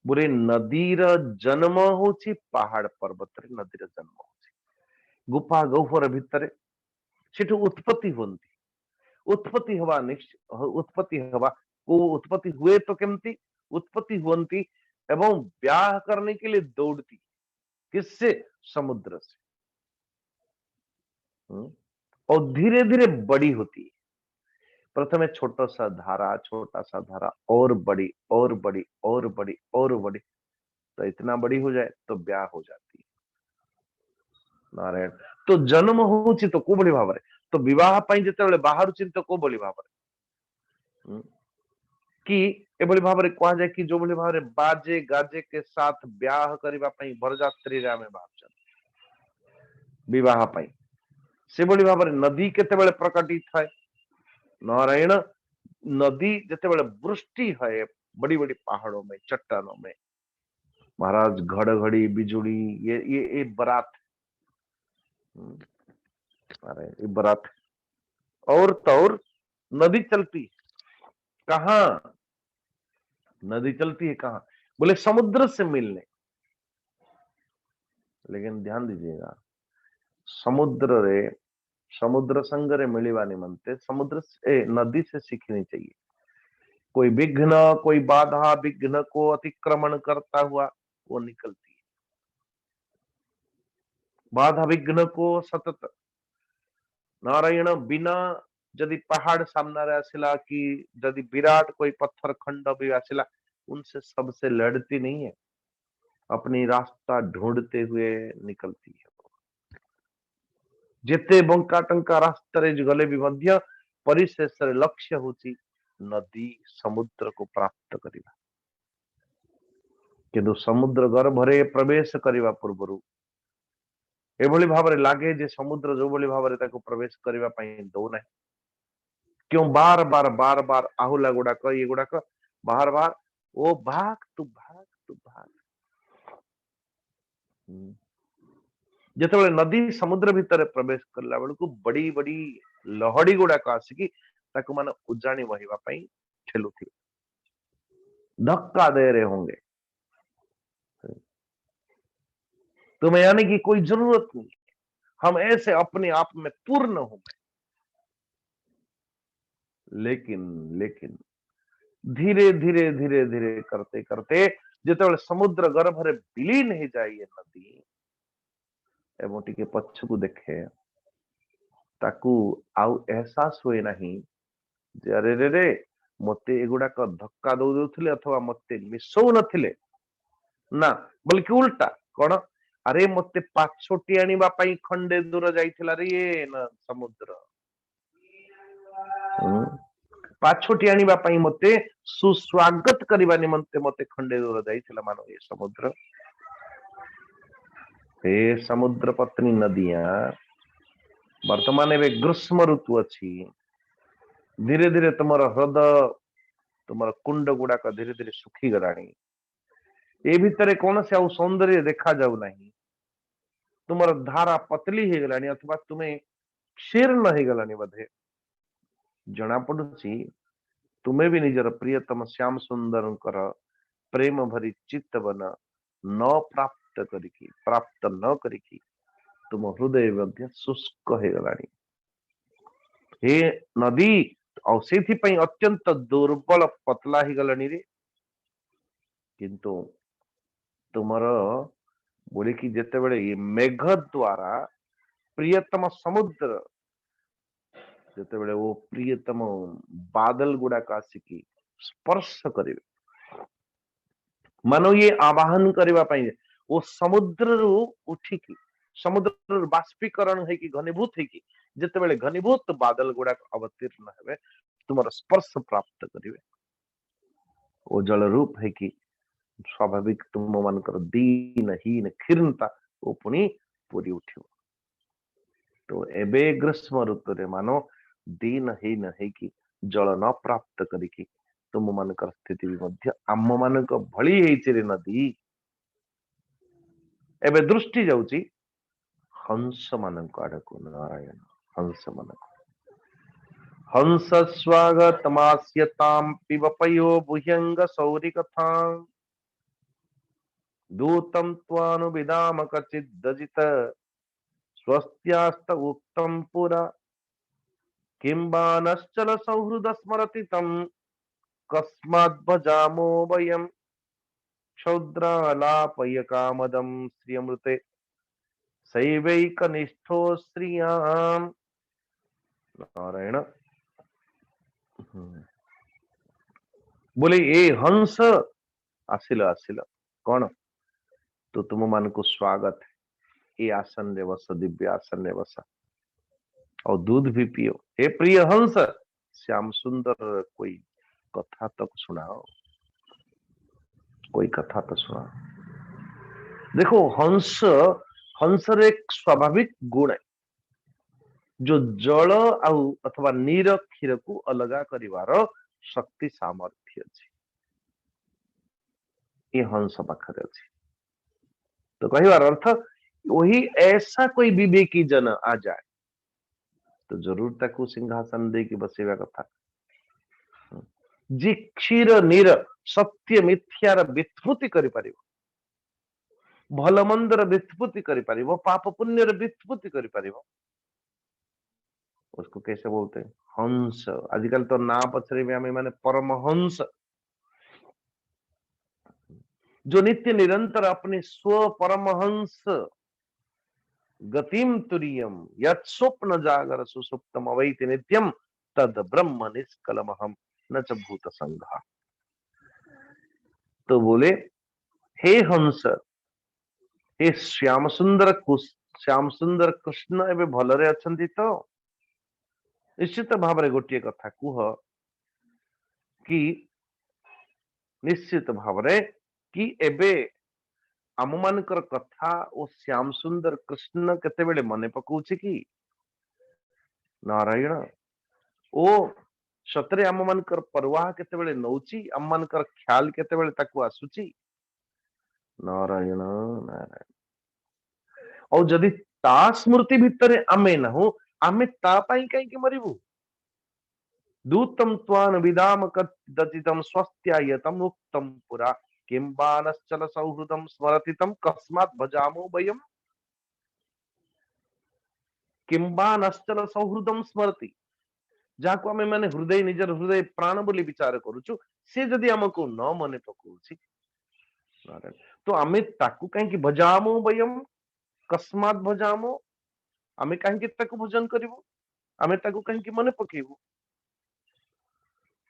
बोले नदीर जन्म होची पहाड़ पर्वत रे नदीर जन्म होची गुफा गह्वर भितर सेठु उत्पत्ति होती उत्पत्ति हवा उत्पत्ति हवा को उत्पत्ति हुए तो केमती उत्पत्ति हुई एवं ब्याह करने के लिए दौड़ती किससे समुद्र से और धीरे धीरे बड़ी होती है प्रथम छोटा सा धारा और बड़ी और बड़ी और बड़ी और बड़ी तो इतना बड़ी हो जाए तो ब्याह हो जाती है नारायण तो जन्म होची तो को बड़ी भाव तो विवाह पाई जिते बाहर चिंता को बड़ी भाव कि एभली भाव कह जाए कि जो बड़ी भाव बाजे गाजे के साथ ब्याह करने बरजात्री रे आमे बाहर विवाह पाई से बड़ी भाव नदी केते प्रकटित है नारायण नदी जिते वृष्टि है बड़ी बड़ी पहाड़ों में चट्टानों में महाराज घड़घड़ी बिजुली ये बरात अरे ये बरात और तो और नदी चलती कहाँ नदी चलती है कहाँ बोले समुद्र से मिलने लेकिन ध्यान दीजिएगा समुद्र संगरे मिलवा निमंते समुद्र से नदी से सीखनी चाहिए कोई विघ्न कोई बाधा विघ्न को अतिक्रमण करता हुआ वो निकलती है बाधा विघ्न को सतत नारायण बिना यदि पहाड़ सामने आसिला कि यदि विराट कोई पत्थर खंड भी आसिला उनसे सबसे लड़ती नहीं है अपनी रास्ता ढूंढते हुए निकलती है जिते बंका टंका रास्ता गले भी मध्य परिशेष लक्ष्य होची नदी समुद्र को प्राप्त करिबा किंतु समुद्र गर्भरे प्रवेश करिबा पूर्वरु एभली भावरे लागे जे समुद्र जो भली भावरे ताको प्रवेश करिबा पई दो नै क्यों बार बार आहुला गुड़ाक ये गुड़ाक बार बार ओ भाग तू भाग जिते नदी समुद्र भितर प्रवेश करला बेलू बड़ी बड़ी लहड़ी गुड़ाक आसिकी ताकू माने उजाणी बहिबा पई ठेलुथि, धक्का दे रहे होंगे। तुम्हें यानी कि कोई जरूरत नहीं, हम ऐसे अपने आप में पूर्ण हो गए। लेकिन लेकिन धीरे धीरे धीरे धीरे करते करते जिते समुद्र गर्भरे विलीन हो जाए ये नदी एवं टिके पछकू देखे ताकू आउ एहसास हुए नहीं जे अरे रे रे मते एगुड़ाक धक्का दौ दौथिले अथवा मते मिसौ नथिले ना, बल्कि उल्टा कौन, अरे मते पाछोटी आनिबा पई खंडे दूर जाइथिला रे ये न समुद्र, पाछोटी आनिबा पई मते सुस्वागत करिबा निमंते मते खंडे दूर जाइथिला मानो ये समुद्र। हे समुद्र पत्नी नदियां वर्तमान एवं ग्रीष्म ऋतु अच्छी, धीरे धीरे तुम हृदय तुम कुंड गुड़ाक धीरे धीरे सुखी गलानी, ए भितर कौन से आउ सौंदर्य देखा जाऊ नहीं, तुम धारा पतली हो गलानी अथवा तुम्हें क्षीर्ण हो गलानी बधे जना पड़ुची तुम्हें भी निजर प्रियतम श्याम सुंदर प्रेम भरी चित्त बन न प्राप्त न करिकी तुम हृदय मध्य शुष्क हो गलानी। हे नदी से अत्यंत दुर्बल पतला ही गलानी रे, किंतु तुमर बोले कि जिते बड़े ये मेघ द्वारा प्रियतम समुद्र जिते बड़े वो प्रियतम बादल गुड़ाक आसिकी स्पर्श करें मानो ये आवाहन करने पाई वो समुद्र उठिकी समुद्र बाष्पीकरण है कि घनीभूत है कि जिते बड़े घनीभूत बादल गुड़ाक अवतीर्ण है तुम स्पर्श प्राप्त करेंगे वो जल रूप है कि स्वाभाविक तुम मानकर दीनहीन खीर्णता वो पुणी पूरी उठ। तो एबे ग्रीष्म ऋतु रे मानो दीनहीन है कि जल न प्राप्त करिकी तुम मानकर स्थिति भी मध्य आम मान भली रे नदी। एबे दृष्टि जाउची हंस मान आड़क नारायण हंस मान हंस स्वागतमास्यतां पिब पयो बुह्यंग सौरी कथा दूतम त्वानुविदाम कचिदजित स्वस्त्यास्त उक्तम पुरा किंबा नश्चल सौहृद स्मरति तम कस्माद् भजामो वयम् क्षौद्रालापय कामदं श्रियमृते सैवैकनिष्ठो श्रियाम्। नारायण बोले ए हंस आसिल आसिल कौन तो तुम मान को स्वागत है, ये आसन रे बस दिव्य आसन रे बस और दूध भी पियो। हे प्रिय हंस श्याम सुंदर कोई कथा तक सुनाओ, कोई कथा तो सुनाओ। देखो हंस हंस रे एक स्वाभाविक गुण है जो जल आउ अथवा नीर क्षीर को अलगा करिवार शक्ति सामर्थ्य अच्छी ये हंस पाखरे अच्छी। तो कहवार अर्थ वही ऐसा कोई विवेकी जन आ जाए तो जरूर ताकू सिंहासन दे की बसेवा कथा जी क्षीर नीर सत्य मिथ्यार व्युत्पत्ति करि परिबो, भल मंदर व्युत्पत्ति करि परिबो, पाप पुण्यर व्युत्पत्ति करि परिबो, उसको कैसे बोलते हैं हंस। आजकल तो ना पछरे में हमें माने परमहंस जो नित्य निरंतर अपने स्व परमहंस गतिम तुरीयम यत् स्वप्न जागर सुसुप्तम अवैति नित्यम तद ब्रह्म निष्कलमहम न च भूत संघा। तो बोले हे हंस हे श्याम सुंदर कृष्ण एवं भलरे अछंती तो निश्चित भाव रे गोटे कथा कुह कि निश्चित भाव रे कि एबे आम मानकर कथा ओ श्याम सुंदर कृष्ण केते बेले मने पकाउछि कि नारायण ओ सतरे आम मानकर परवाह केते बेले नौची आम मानकर ख्याल केते बेले ताकू आसुची नारायण नारायण और जदि ता स्मृति भितर आमे नहु आमे ता पाई कहीं मरिबु दूतम त्वान विदाम कदतितम स्वस्त्यायतम उक्तम पुरा किंबानश्चल सौहृदम स्मरतितम कस्मात् भजामो वयम किंबानश्चल सौहृदम स्मरति जाको आमे माने हृदय निजर हृदय प्राण बोली विचार करूछु से जदि हमको न मने पकोछि तो आमे ताकू कहीं भजामो वयम कस्मात् भजामो आमे कहीं ताकू भजन करिवो आमे ताकू कहीं मने पकेबो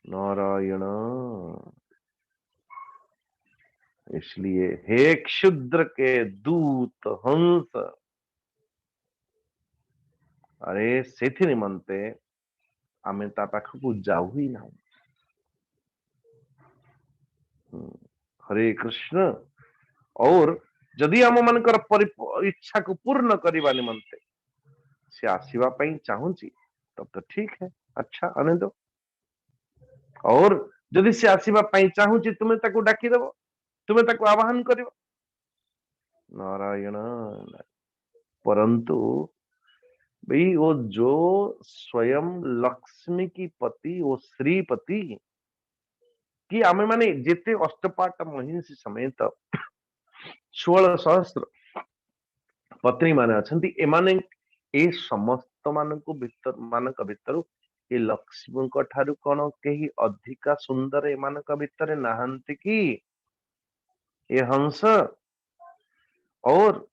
नारायण। इसलिए हे क्षुद्र के दूत हंस अरे सेथि निमंते आमे ता पाखकू जाऊ ही ना। हरे कृष्ण। और जदि आम मानकर इच्छा को पूर्ण करने निमंते से आसीबा पई चाहूची तब तो ठीक है अच्छा आने दो और जदि से आसीबा पई चाहूची तुम्हें ताको डाकी देबो तुम्हें ताको आवाहन करिवो नारायण। परंतु भाई वो जो स्वयं लक्ष्मी की पति वो श्रीपति कि आमे माने जेते अष्टपाट महिषी समेत 16 सहस्र पत्नी माने अछंती एमाने ए समस्त मानक भितर ए लक्ष्मी को ठारू कोन केही अधिका सुंदर एमानक भितर नाहंती कि ए हंस और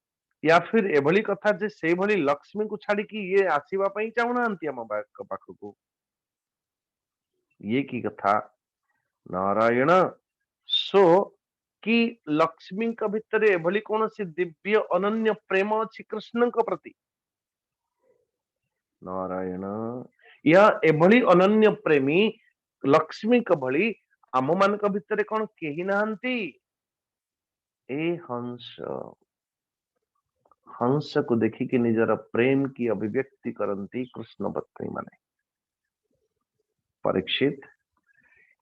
या फिर एभली कथा जे से भली लक्ष्मी को छाड़ी कि ये आसीबा पई चाहुनांती हम पाखकू ये की कथा नारायण। सो कि लक्ष्मी का भितर एभली कौन सी दिव्य अनन्य प्रेम अच्छी कृष्ण को प्रति नारायण यह एभली अनन्य प्रेमी लक्ष्मी का भली आम मान भितर कौन केही नाहंती ए हंस हंस को देखिकी निजर प्रेम की अभिव्यक्ति करती कृष्ण पत्नी माने। परीक्षित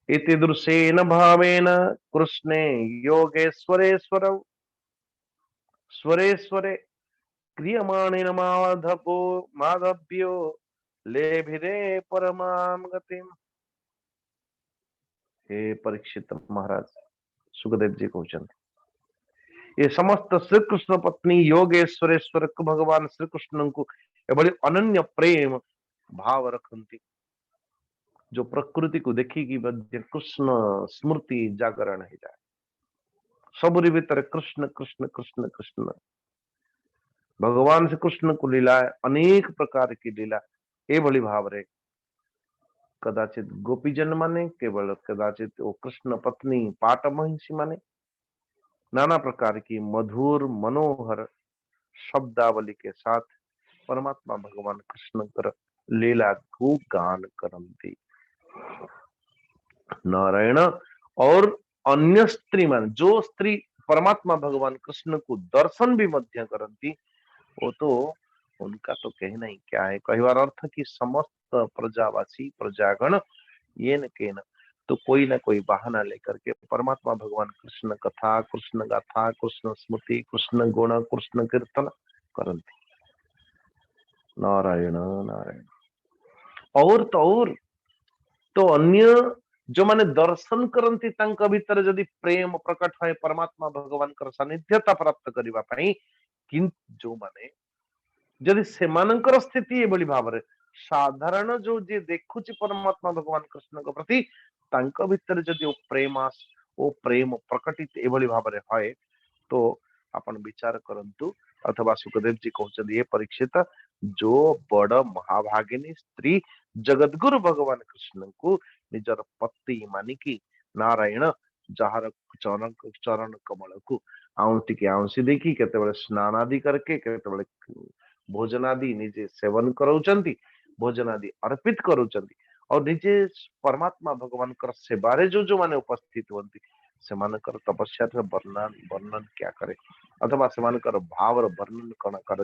इति दृश्येन भावेन कृष्णे योगेश्वरेश्वरौ स्वरे क्रियमाणेन माधव्यो लेभिरे परमाम गतिम। हे परीक्षित महाराज सुखदेव जी कहते ये समस्त श्री कृष्ण पत्नी योगेश्वरेश्वर को भगवान श्री कृष्ण को एभली अनन्य प्रेम भाव रखती जो प्रकृति को देखिकी कृष्ण स्मृति जागरण हो जाए सबरी भीतर कृष्ण कृष्ण कृष्ण कृष्ण भगवान श्री कृष्ण को लीला अनेक प्रकार की लीला एभली भाव रे कदाचित गोपीजन माने केवल कदाचित वो कृष्ण पत्नी पाट महिषी माने नाना प्रकार की मधुर मनोहर शब्दावली के साथ परमात्मा भगवान कृष्ण कर लीला को गान करती नारायण। और अन्य स्त्री मान जो स्त्री परमात्मा भगवान कृष्ण को दर्शन भी मध्य करती वो तो उनका तो कहना ही क्या है कहवार अर्थ कि समस्त प्रजावासी प्रजागण ये न कहना तो कोई ना कोई बहाना लेकर के परमात्मा भगवान कृष्ण कथा कृष्ण गाथा कृष्ण स्मृति कृष्ण गुण कृष्ण कीर्तन करती नारायण नारायण। और तो अन्य जो माने दर्शन करती तांका भीतर जदि प्रेम प्रकट है परमात्मा भगवान कर सानिध्यता प्राप्त करबा पई किंतु जो माने जदि सेमानकर स्थिति एभली भाव रे साधारण जो जे देखुची परमात्मा भगवान कृष्ण को प्रति तांका भीतर जदि ओ प्रेम प्रकटित एभली भाव रे है तो अपन विचार करंतु अथवा सुखदेव जी कहते ये परीक्षित जो बड़ महाभागिनी स्त्री जगतगुरु भगवान कृष्ण को निजर पति मानिकी नारायण जार चरण कमल को आउटी आउसी देखी केते स्नान आदि करके केते भोजन आदि निजे सेवन करोचंती भोजन आदि अर्पित करोचंती और निजे परमात्मा भगवान कर सेवारे जो माने उपस्थित होती सेमानकर तपस्या वर्णन वर्णन क्या करे अथवा सेमानकर भावर वर्णन कौन कर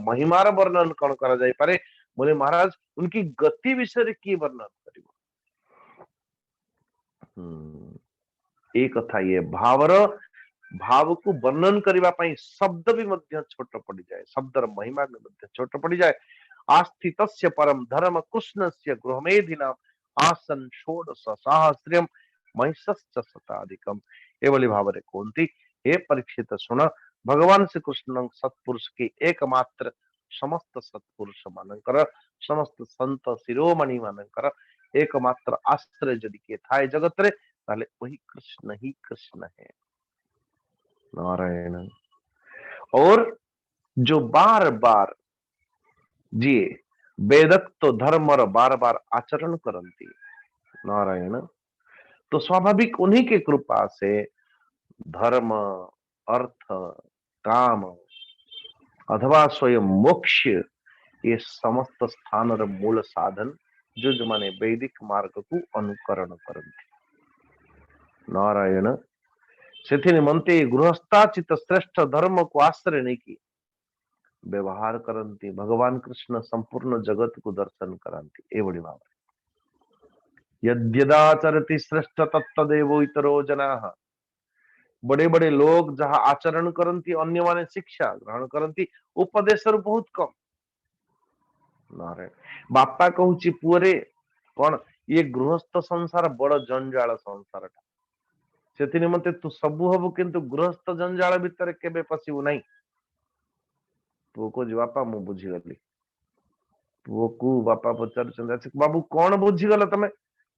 महिमार वर्णन कौन करा जाय पारे बोले महाराज उनकी गति विषय की वर्णन करिवो एक कथा ये भावर भाव को वर्णन करने पाई शब्द भी मध्य छोट पड़ जाए, शब्दर महिमा भी मध्य छोट पड़ जाए। आस्थितस्य परम धर्म कृष्णस्य गृहमेधिनाम आसन षोडश सहस्रम महिषश्च शताधिकम। एभली भाव रे कोंती हे परीक्षित सुन, भगवान श्री कृष्ण सत्पुरुष के एकमात्र समस्त सत्पुरुष मानकर समस्त संत शिरोमणि मानकर एकमात्र आश्रय जदि किए थाए जगत रे ताले वही कृष्ण ही कृष्ण है। नारायण। और जो बार बार जी वेदक्त धर्म बार बार आचरण करती, नारायण, तो स्वाभाविक उन्हीं के कृपा से धर्म, अर्थ, काम अथवा स्वयं मोक्ष ये समस्त स्थान मूल साधन जो जो माने वैदिक मार्ग को अनुकरण करती। नारायण। से निमंते गृहस्थाचित श्रेष्ठ धर्म को आश्रय नहीं की व्यवहार करती भगवान कृष्ण संपूर्ण जगत को दर्शन करती। एवं भाव यद्यदाचरति श्रेष्ठ तत्तदेव इतरो जनाः। बड़े बड़े लोग जहाँ आचरण करती अन्य माने शिक्षा ग्रहण करती उपदेश बहुत कम। नारायण। बापा कहूची पुअरे कौन ये गृहस्थ संसार बड़ जंजाल संसार से निमंते तू सबू हबु किंतु गृहस्थ जंजाल भितर केबे पशिबु नहीं। पुओ को बापा मु बुझीगली। पुओ को बापा पचार बाबू कौन बुझीगल तमे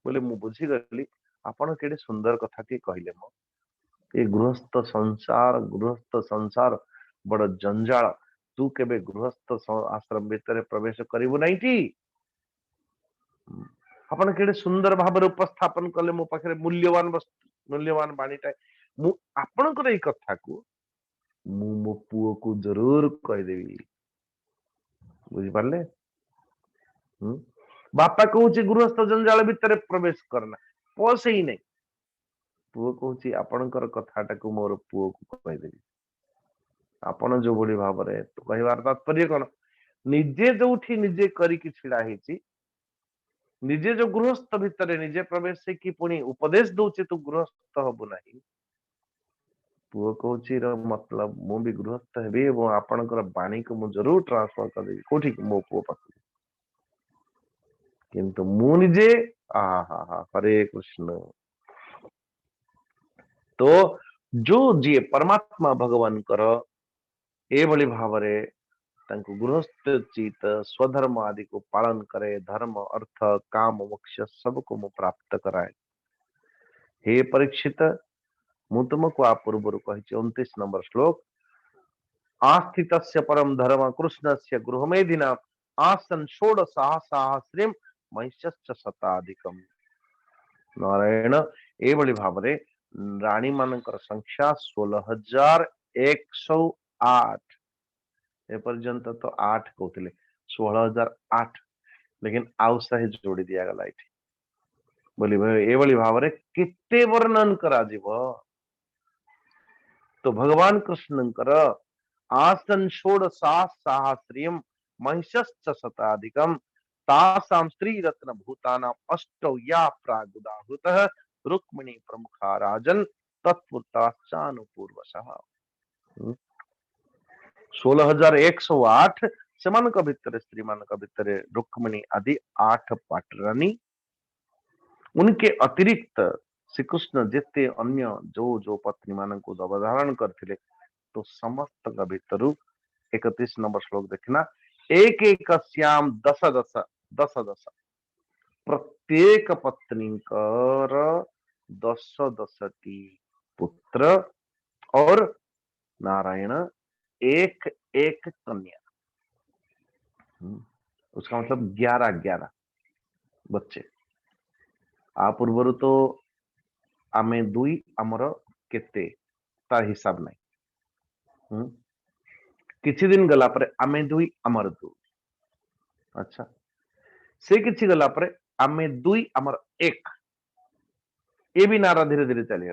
बोले मु बुझीगली आपण केडे सुंदर कथा के कहले मो ये गृहस्थ संसार बड़ जंजाल तू केबे गृहस्थ आश्रम भितर प्रवेश करिबु नहीं टी। आपण केडे सुंदर भाव उपस्थापन कले मो पाखरे मूल्यवान बाणीटा मु आपणकर एई कथा को मु मो पुओ को जरूर कहदेवी। बुझी पारले। बापा कहूँ गृहस्थ जंजाल भितर प्रवेश करना पस ही नहीं। पुओ कहूँ आपणकर कथाटा को मोर पुओ को कहदेवी। आपण जो बड़ी भाव रे तो कहवार तात्पर्य कौन निजे जो निजे करिकी छिड़ा हेची निजे जो गृहस्थ भितर निजे प्रवेश की पुणी उपदेश दौचे तू गृहस्थ हबु नहीं। पुओ कहूँ मतलब मु भी गृहस्थ हेबी और आपणकर बाणी को मु जरूर ट्रांसफर करदेवी कोठी मो पुओ पाख किंतु मु निजे हा हरे कृष्ण। तो जो जी परमात्मा भगवान कर एभली भाव रे तांको गृहस्थ चित स्वधर्म आदि को पालन करे धर्म अर्थ काम मोक्ष सब को मु प्राप्त कराए। हे परीक्षित मु तुमको आ पूर्व कही 29 नंबर श्लोक आस्थितस्य परम धर्म कृष्णस्य गृहमेधिना आसन षोडश सहस्रम महिषश्च शताधिकम। नारायण। एभली भाव रे रानी मानकर संख्या 16,108 एपर्यंत तो 8 कहते 16,008 लेकिन आउ सहे जोड़ी दिया गला ये बोली एभली भाव रे किते वर्णन करा जीव। तो भगवान कृष्णकर आसन षोडश सहस्रम महिषश्च शताधिकम तासां स्त्री रत्न भूतानां अष्टौ या प्रागुदाहुतः रुक्मिणी प्रमुखा राजन तत्पुरुषानुपूर्वशः। 16,108 सेमान भितर स्त्री मान भितर रुक्मिणी आदि 8 पाटरानी उनके अतिरिक्त श्री कृष्ण जिते अन्य जो जो पत्नी मान को अवधारण करते तो समस्त भितर 31 नंबर श्लोक देखना एक एक श्याम दश दश दश दश प्रत्येक पत्नी कर 10 पुत्र और नारायण एक एक कन्या। उसका मतलब 11 बच्चे। आ पूर्व तो आमे दुई आमर केते तार हिसाब नहीं। किछि दिन गला परे आमे दुई आमर दु। अच्छा से किछि गला परे आमे दुई आमर एक ये भी नारा धीरे धीरे चली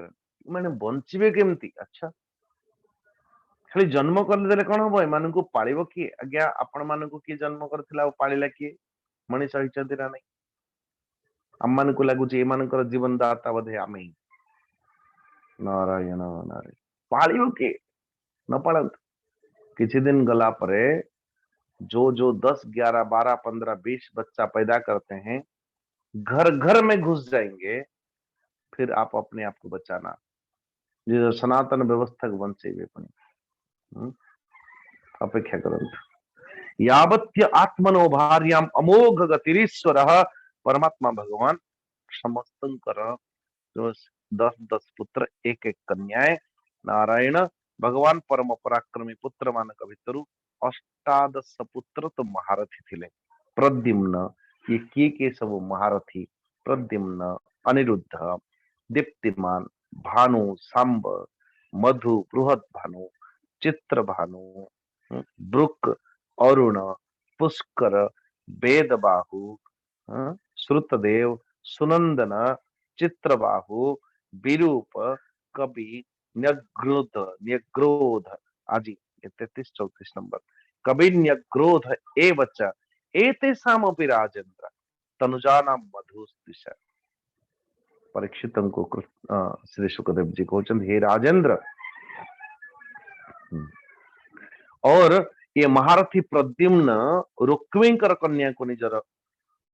माने बंचिबे केमती। अच्छा खाली जन्म कर कौन हम एम को पालिब किए आज्ञा आपण मान किए जन्म कर पालिला किए मनीष होती ना नहीं। आम मान को लगुच एम जीवन दाता बोधे आम ही। नारायण नारायण। पालियो के न पड़त किसी दिन गला परे जो जो 10 11 12 15 20 बच्चा पैदा करते हैं, घर घर में घुस जाएंगे, फिर आप अपने आप को बचाना। जो सनातन व्यवस्था वंशे अपेक्षा करंतु यावत्य आत्मनो भार्याम अमोघ गतिरीश्वर परमात्मा भगवान समस्तंकर जो 10 पुत्र एक एक कन्याएं नारायण भगवान परम पराक्रमी पुत्र मानक भितरु अष्टादश पुत्र तो महारथी थिले। प्रद्युम्न ये के सब महारथी प्रद्युम्न अनिरुद्ध दीप्तिमान भानु सांब मधु बृहद भानु चित्र भानु ब्रुक अरुण पुष्कर वेदबाहु श्रुतदेव सुनंदन चित्रबाहु विरूप कवि न्यग्रोध न्यग्रोध आदि 33 34 नंबर कवि न्यग्रोध एवच एतेषामपि राजेंद्र तनुजानां मधुस्तिश। परीक्षितम को श्री सुखदेव जी कहते हे राजेंद्र, और ये महारथी प्रद्युम्न रुक्मिंकर कन्या को निजर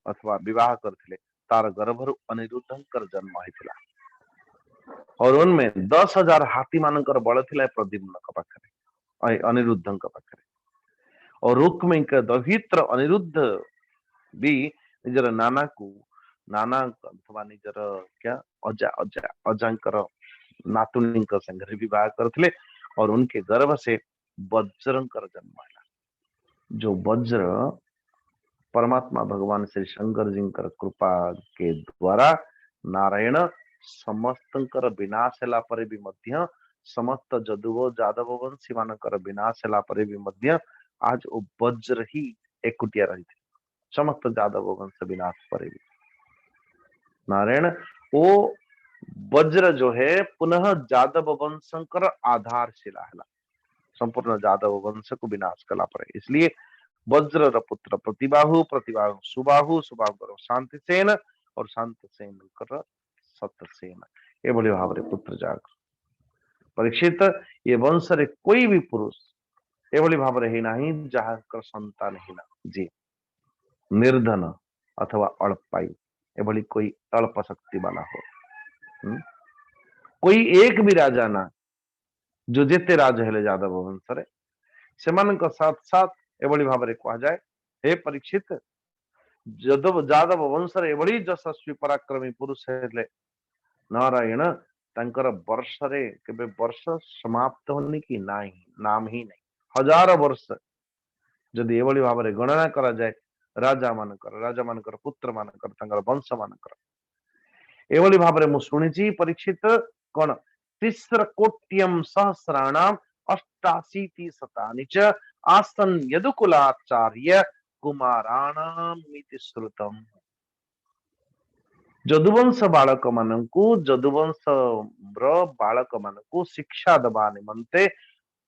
अथवा विवाह करथिले तार गर्भरु अनिरुद्धंकर जन्म होइथिला और उनमें 10,000 हाथी मानकर बल थिला प्रद्युम्न का पाखरे अनिरुद्धंक पाखरे और रुक्मिंकर दभित्र अनिरुद्ध भी निजर नाना अथवा निजर क्या अजा अजा अजांकर नातुनींकर संगे विवाह करथिले और उनके गर्भ से वज्रंकर जन्म है। जो वज्र परमात्मा भगवान श्री शंकर जी कृपा के द्वारा नारायण समस्तंकर विनाश हेला परे भी मध्य समस्त जदुव जादव वंशी मानकर विनाश हेला परे भी मध्य आज वो वज्र ही एकुटिया रही थी। समस्त जादव वंश विनाश परे भी नारायण वो वज्र जो है पुनः जादव वंशंकर आधारशिला है, संपूर्ण जादव वंश को विनाश कला पड़े। इसलिए वज्र पुत्र प्रतिबाहु प्रतिबाहु सुबाहु सुबाहु शांतिसेन और शांतिसेन कर सत्यसेन ये भली भाव पुत्र जाग। परीक्षित ये वंश रे कोई भी पुरुष ये भली भाव ही नहीं जहां कर संतान ही ना जी निर्धन अथवा अल्पायु ये भली कोई अल्प शक्ति वाला हो। कोई एक भी राजा ना जो जेते राजा हेले जादव वंश रे सेमानक साथ साथ एभली भाव कह जाए हे परीक्षित जादव वंश रे एभली यशस्वी पराक्रमी पुरुष हेले नारायण तांकर वर्ष रे केबे वर्ष समाप्त होने की नाम ही नहीं। हजार वर्ष जदि एभली भाव रे गणना करा जाए राजा मानकर पुत्र मानकर तांकर वंश मानकर एभली भाव रे मु सुनिची परीक्षित कोन 30 कोट्यम सहस्राणाम 88 शतानि च आसन यदुकुलाचार्य कुमाराणामिति श्रुतम। जदुवंश बालक मानकु जदुवंश बालक मानकु शिक्षा दबा निमंते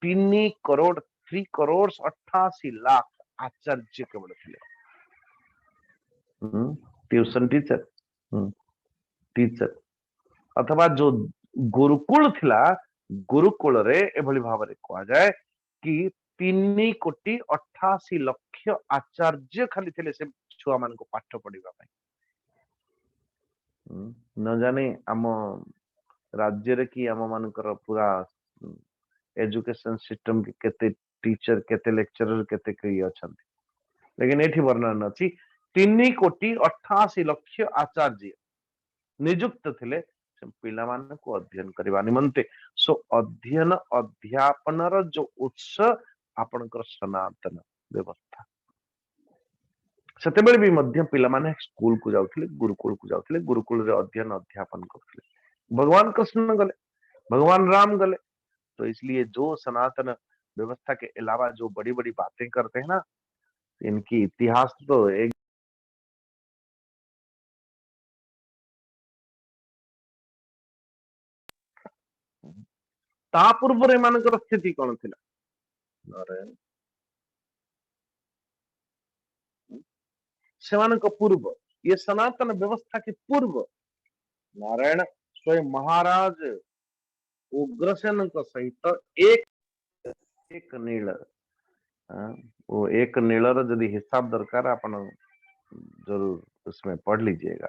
3 करोड़ 3 करोड़ 88 लाख आचार्य केवल थिले। ट्यूशन टीचर अथवा जो गुरुकुल थिला गुरुकुल रे एभली भाव रे कहा जाए कि 3 कोटी 88 लक्ष आचार्य खाली थिले से छुआ मान को पाठ पढ़िबा पई। न जाने आम राज्य रे कि आम मानकर पूरा एजुकेशन सिस्टम के केते टीचर केते लेक्चरर केते कई अछंती, लेकिन एठी वर्णन अछि 3 कोटी 88 लक्ष आचार्य नियुक्त थिले पिला मान को अध्ययन करबा निमंते। सो अध्ययन अध्यापन रो जो उत्स आपनकर सनातन व्यवस्था सेतेबेले भी मध्य पिला माने स्कूल को जाउथिले गुरुकुल को जाउथिले गुरुकुल रे अध्ययन अध्यापन करथिले। भगवान कृष्ण गले भगवान राम गले तो इसलिए जो सनातन व्यवस्था के अलावा जो बड़ी बड़ी बातें करते हैं ना इनकी इतिहास तो एक ता पूर्व रे मानकर स्थिति कौन थिला नारायण सेवानक पूर्व ये सनातन व्यवस्था के पूर्व नारायण स्वयं महाराज उग्रसेन सहित एक एक नील वो एक नीलर जदि हिसाब दरकार अपन जरूर उसमें पढ़ लीजिएगा।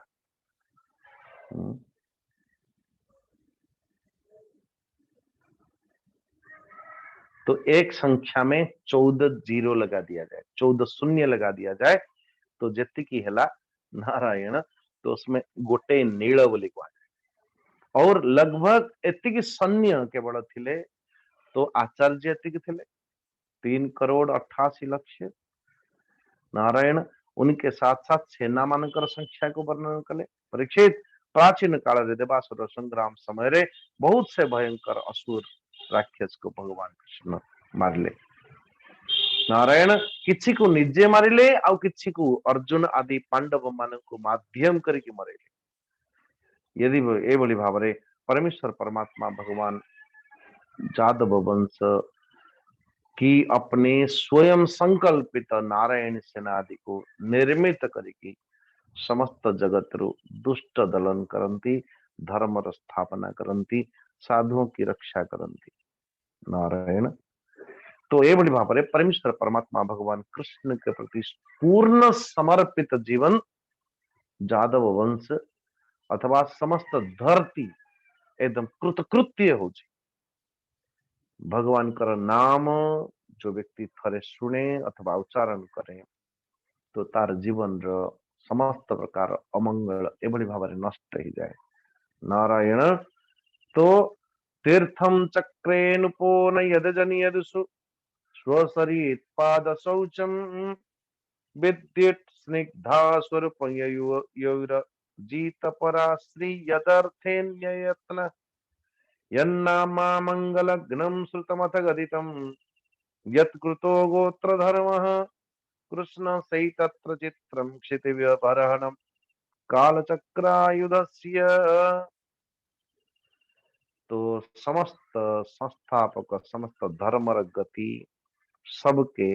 तो एक संख्या में 14 जीरो लगा दिया जाए, 14 शून्य लगा दिया जाए तो जेती की हेला नारायण, तो उसमें गोटे नील बोली कह। और लगभग एतिकी सैन्य केवल थिले तो आचार्य एतिकी थिले 3,88,00,000 नारायण। उनके साथ साथ सेना मानकर संख्या को वर्णन कले। परीक्षित प्राचीन काल रे देवासुर संग्राम समय रे बहुत से भयंकर असुर राक्षस को भगवान कृष्ण मारले नारायण। किछि को निजे मारिले आउ किछि को अर्जुन आदि पांडव मान को माध्यम करके मरेले। यदि ए भली भाव रे परमेश्वर परमात्मा भगवान जादव वंश कि अपने स्वयं संकल्पित नारायण सेना आदि को निर्मित करके समस्त जगत रु दुष्ट दलन करंती, धर्म स्थापना करंती, साधुओं की रक्षा करंती नारायण। तो ये बड़ी भाव परमेश्वर परमात्मा भगवान कृष्ण के प्रति पूर्ण समर्पित जीवन जादव वंश अथवा समस्त धरती एकदम कृतकृत्य हो। भगवान कर नाम जो व्यक्ति थरे शुणे अथवा उच्चारण करे तो तार जीवन रो समस्त प्रकार अमंगल एभली भाव नष्ट ही जाए नारायण। तो तीर्थम चक्रेनुपोन यदजनि यदसु स्वशरीर पाद शौचम विद्युत स्निग्धा स्वरूप यौर जीत परा श्री यदर्थे न्ययत्न यन्नामा मंगलग्नं श्रुतमथ गदितं यत्कृतो गोत्र धर्मः कृष्ण सैतत्र चित्रं क्षितिव्यपहरणं कालचक्रायुधस्य। तो समस्त संस्थापक समस्त धर्म गति सबके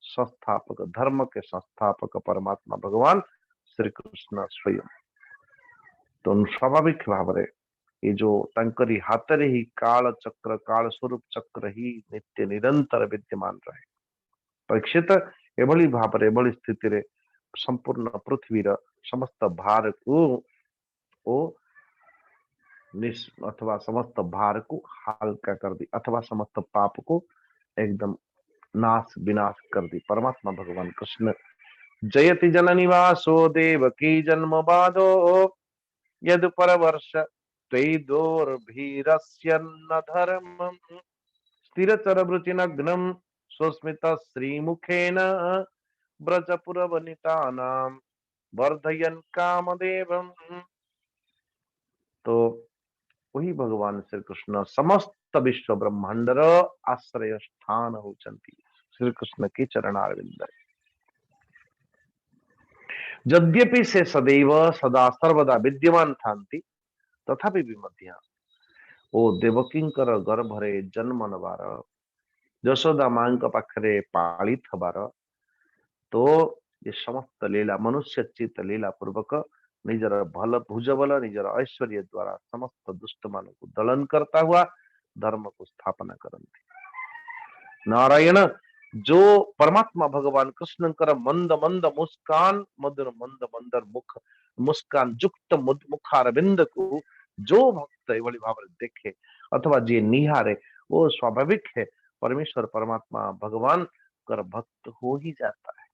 संस्थापक धर्म के संस्थापक परमात्मा भगवान श्री कृष्ण स्वयं। तो स्वाभाविक भाव रे ये जो तंकरी हाथ ही काल चक्र काल स्वरूप चक्र ही नित्य निरंतर विद्यमान रहे। परीक्षित एभली भाव एभली स्थिति रे संपूर्ण पृथ्वी समस्त भार को ओ अथवा समस्त भार को हल्का कर दी अथवा समस्त पाप को एकदम नाश विनाश कर दी परमात्मा भगवान कृष्ण। जयति जननिवासो देवकी जन्म बादो यद परवर्ष त्वैदोर्भिरस्यन्न धर्मं स्थिरचर वृचिनग्नं स्वस्मित श्रीमुखेन ब्रजपुरवनितानां वर्धयन् कामदेवम्। तो वही भगवान श्री कृष्ण समस्त विश्व ब्रह्मांडर आश्रय स्थान होचंती श्री कृष्ण के चरणारविंद। यद्यपि से सदैव सदा सर्वदा विद्यमान थांती तथापि भी मध्य ओ देवकींकर गर्भरे जन्म नबार यशोदा मां पाखरे पालित हबार तो ये समस्त लीला मनुष्य चित लीला पूर्वक निजर भल भुजबल निजर ऐश्वर्य द्वारा समस्त दुष्ट मान को दलन करता हुआ धर्म को स्थापना करती नारायण। जो परमात्मा भगवान कृष्ण कर मंद मंद मुस्कान मधुर मंद मंदर मुख मुस्कान युक्त मुखारविंद को जो भक्त एवं भाव देखे अथवा जे निहारे वो स्वाभाविक है परमेश्वर परमात्मा भगवान कर भक्त हो ही जाता है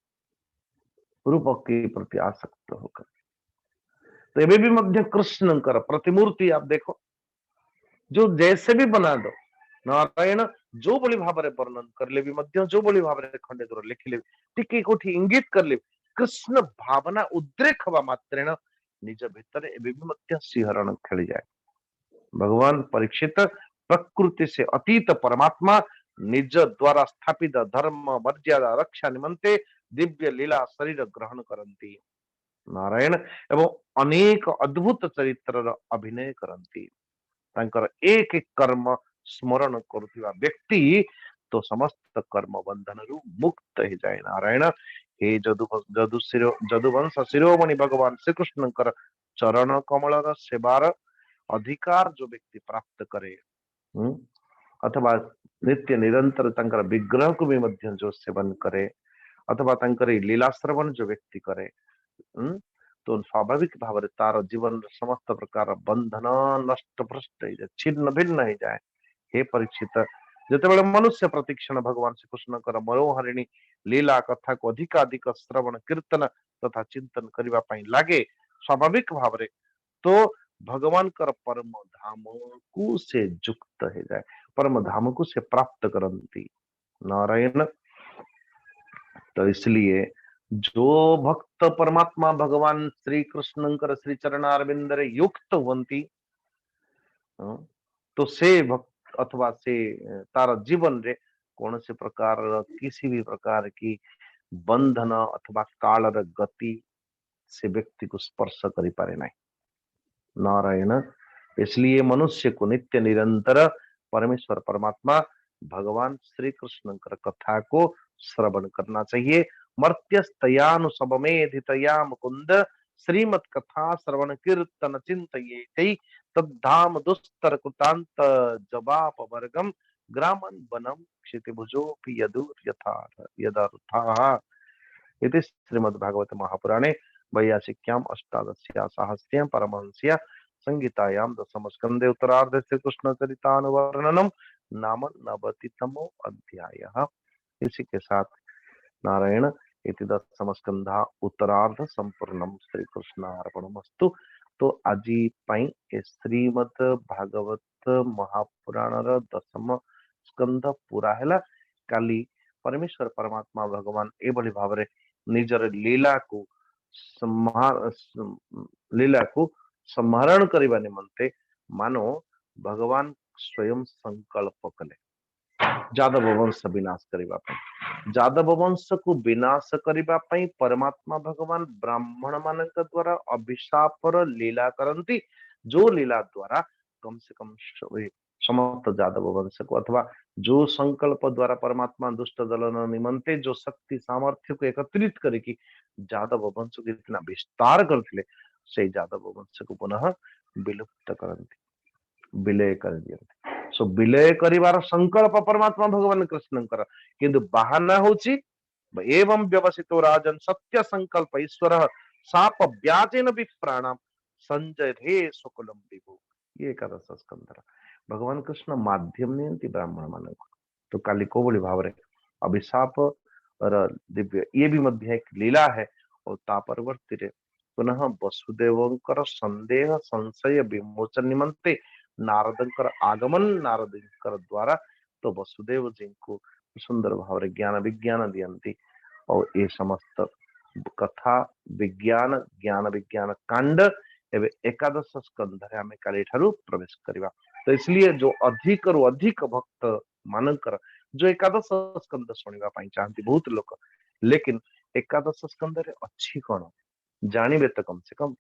रूप के प्रति आसक्त होकर। तो ये भी मध्य कृष्ण कर प्रतिमूर्ति आप देखो जो जैसे भी बना दो नारायण जो बोली भाव वर्णन कर ले भी मध्य जो बोली भाव खंडे कर लिखिले टिके कोठी इंगित कर ले कृष्ण भावना उद्रेक हवा मात्रेण निज भितर एबे भी मध्य सिंहरण खेली जाए। भगवान परीक्षित प्रकृति से अतीत परमात्मा निज द्वारा स्थापित धर्म मर्यादा रक्षा निमंते दिव्य लीला शरीर ग्रहण करती नारायण एवं अनेक अद्भुत चरित्र अभिनय करती एक एक कर्म स्मरण करुवा व्यक्ति तो समस्त कर्म बंधन रु मुक्त ही जाए नारायण। हे जदुवंश शिरोमणि भगवान श्री कृष्ण चरण कमल सेवार अधिकार जो व्यक्ति प्राप्त करे अथवा नित्य निरंतर तंकर विग्रह को भी मध्य जो सेवन करे अथवा तंकर लीला श्रवण जो व्यक्ति करे तो स्वाभाविक भाव तार जीवन समस्त प्रकार बंधन नष्ट भ्रष्ट छिन्न भिन्न हो जाए। हे परीक्षित जिते मनुष्य प्रतिक्षण भगवान श्री कृष्ण मनोहरिणी लीला कथा को अधिकाधिक श्रवण कीर्तन तथा चिंतन करने लगे स्वाभाविक भाव तो भगवान कर परम धाम को से युक्त हो जाए परम धाम को से प्राप्त करती नारायण। तो इसलिए जो भक्त परमात्मा भगवान श्री कृष्ण श्री चरणारविंदरे युक्त होती तो से भक्त अथवा से तार जीवन रे कौन से प्रकार किसी भी प्रकार की बंधन अथवा कालर गति से व्यक्ति को स्पर्श करि पारे नहीं नारायण। इसलिए मनुष्य को नित्य निरंतर परमेश्वर परमात्मा भगवान श्री कृष्ण कथा को श्रवण करना चाहिए। मर्त्यस्तयानुसवमेधितया मुकुंद श्रीमत कथा श्रवण कीर्तन चिंतये तद्धाम दुस्तर कृतांत जवाप वर्गम ग्रामन वनम क्षितिभुजोपि यदुर यथारथाः इति श्रीमद्भागवत महापुराणे वैयासिक्याम अष्टादश्या साहस्र्यां परमहंस्या संगीतायां दशमस्कंदे उत्तरार्धे श्री कृष्ण चरितानुवर्णनम नाम 90तमो अध्यायः। इसी के साथ नारायण इति दशमस्कंधा उत्तरार्ध संपूर्णम श्री कृष्णार्पणमस्तु। तो आजी पाई श्रीमद भागवत महापुराणर दशम स्कंध पूरा है। काली परमेश्वर परमात्मा भगवान एभली भाव निजर लीला को स्मरण करने निमंते मानो भगवान स्वयं संकल्प कले जादव वंश विनाश करने जादव वंश को विनाश करने परमात्मा भगवान ब्राह्मण मान द्वारा अभिशापर लीला करती जो लीला द्वारा कम से कम समस्त जादव वंश को अथवा जो संकल्प द्वारा परमात्मा दुष्ट दलन निमंते जो शक्ति सामर्थ्य को एकत्रित करके जादव वंश को इतना विस्तार करते से जादव वंश को पुनः विलुप्त करती विलय कर दियंती। सो विलय करिवार संकल्प परमात्मा भगवान कृष्णंकर किंतु बाहाना होची एवं व्यवसितो राजन सत्य संकल्प ईश्वर साप व्याजेन विप्राणाम संजय रे सुकुलम विभु। ये एकादश स्कंदर भगवान कृष्ण माध्यम नियंती ब्राह्मण मान तो काली को बोली भाव अभिशाप और दिव्य ये भी मध्य एक लीला है और तापरवर्ती रे पुनः वसुदेवंकर संदेह संशय विमोचन निमंते नारदंकर आगमन नारदंकर द्वारा तो वसुदेव जी को सुंदर भाव ज्ञान विज्ञान दियंती और ये समस्त कथा विज्ञान ज्ञान विज्ञान कांड एवं एकादश स्कंध आम काली ठारू प्रवेश करवा। तो इसलिए जो अधिक रु अधिक भक्त मानकर जो एकादश स्कंद शुणा चाहती बहुत लोग लेकिन एकादश स्कंद अच्छी कौन जानवे तो कम से कम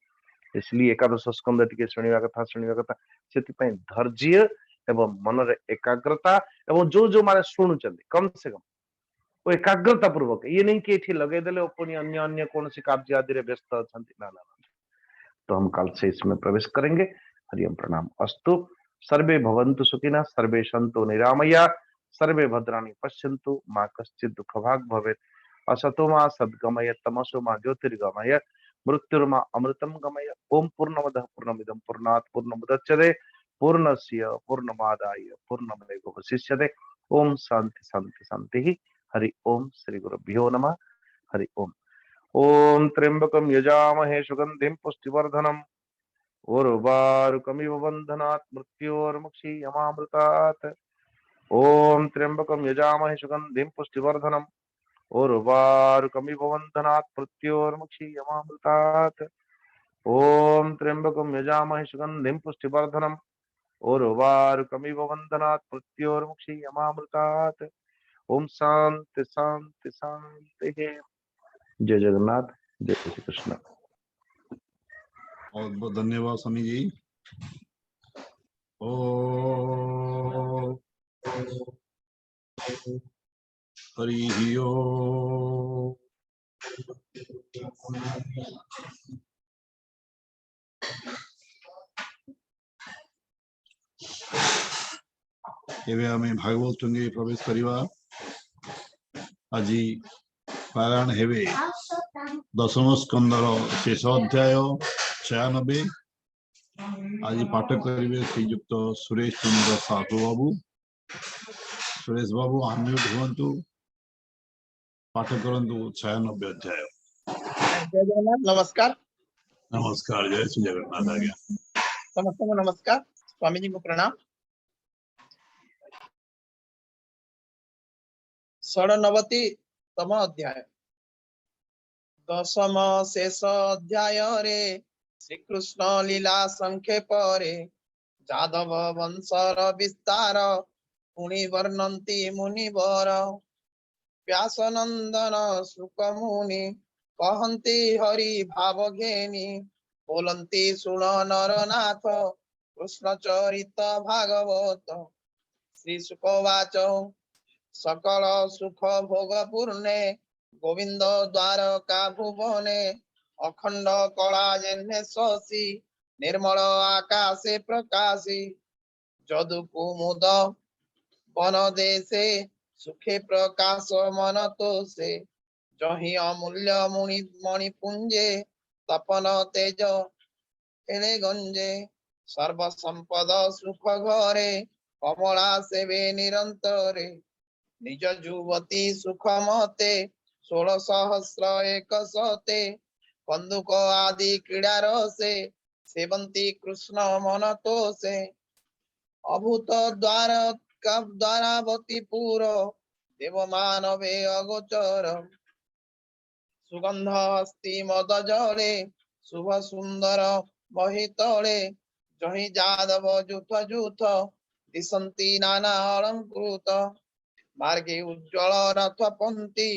इसलिए एकादश स्कंद टी शुणा कथा से धैर्य एवं मन एकाग्रता एवं जो जो माने शुणुचंदी कम से कम वो एकाग्रता पूर्वक ये नहीं कि ये लगेदेले पुणी अन्य अन्य कौन सी कार्य आदि व्यस्त अच्छा ना ना तो हम कल से इसमें प्रवेश करेंगे। हरिओम प्रणाम अस्तु। सर्वे भवन्तु सुखिनः सर्वे सन्तु निरामया सर्वे भद्राणि पश्यन्तु मां कश्चित् दुःखभाग् भवेत् असतो मा सद्गमय तमसो मा ज्योतिर्गमय मृत्युर्मा अमृतं गमय। ओम पूर्णमदः पूर्णमिदं पूर्णात् पूर्णमुदच्यते पूर्णस्य पूर्णमादाय पूर्णमेवावशिष्यते। ओम शांति शांति शांति। हरि ओम श्री गुरुभ्यो नमः। हरि ओम। ओम त्र्यंबकं यजामहे सुगंधिं पुष्टिवर्धनम् उर्वारुकमिव बन्धनात् मृत्योर्मुक्षीयमामृतात्। ओम त्र्यंबकं यजामहे सुगंधिं पुष्टिवर्धनम् उर्वारुकमिव बन्धनात् मृत्योर्मुक्षीयमामृतात्। ओम त्र्यंबकं यजामहे सुगंधिं पुष्टिवर्धनम् उर्वारुकमिव बन्धनात् मृत्योर्मुक्षीयमामृतात्। ओम शांति शांति शांति। जय जगन्नाथ जय श्री कृष्ण। बहुत बहुत धन्यवाद स्वामी जी। ओ हरि ओम। एवं आम भागवत टुंगे प्रवेश करवा आज पारायण हेबे दशम स्कंदर शेष अध्याय 96। आज पाठ करेंगे श्रीयुक्त सुरेश चंद्र साहू बाबू। सुरेश बाबू अनम्यूट हुंतु, पाठ करंतु 96 अध्याय। जय जगन्नाथ। नमस्कार। नमस्कार, जय श्री जगन्नाथ। आज्ञा समस्त को नमस्कार। स्वामी जी को प्रणाम। 96तम अध्याय दशम शेष अध्याय रे श्री कृष्ण लीला संक्षेप रे जादव वंशर विस्तार पुनि वर्णन्ति मुनिवर व्यासनंदन शुक मुनि कहन्ति हरि भाव घेनी बोलन्ति सुन नरनाथ कृष्ण चरित भागवत श्री शुकवाच सकल सुख भोग पूर्णे गोविंद द्वारका भुवने अखंड कला जन्य शशि निर्मल आकाशे प्रकाशी जदु कुमुद वन देशे सुखे प्रकाश मन तोषे जहि अमूल्य मुनि मणिपुंजे तपन तेज एले गंजे सर्व संपद सुख घरे कमला सेवे निरंतरे निज जुवती सुख मते 16,100 कंदुक आदि क्रीड़ा रसे सेवंती कृष्ण मन तोषे अभूत द्वारावती पुर देव मानवे अगोचर सुगंध हस्ति मद जले शुभ सुंदर महितले जहि जादव जुथ जुथ दिशन्ति नाना अलंकृत मार्गे उज्ज्वल रथ पंक्ति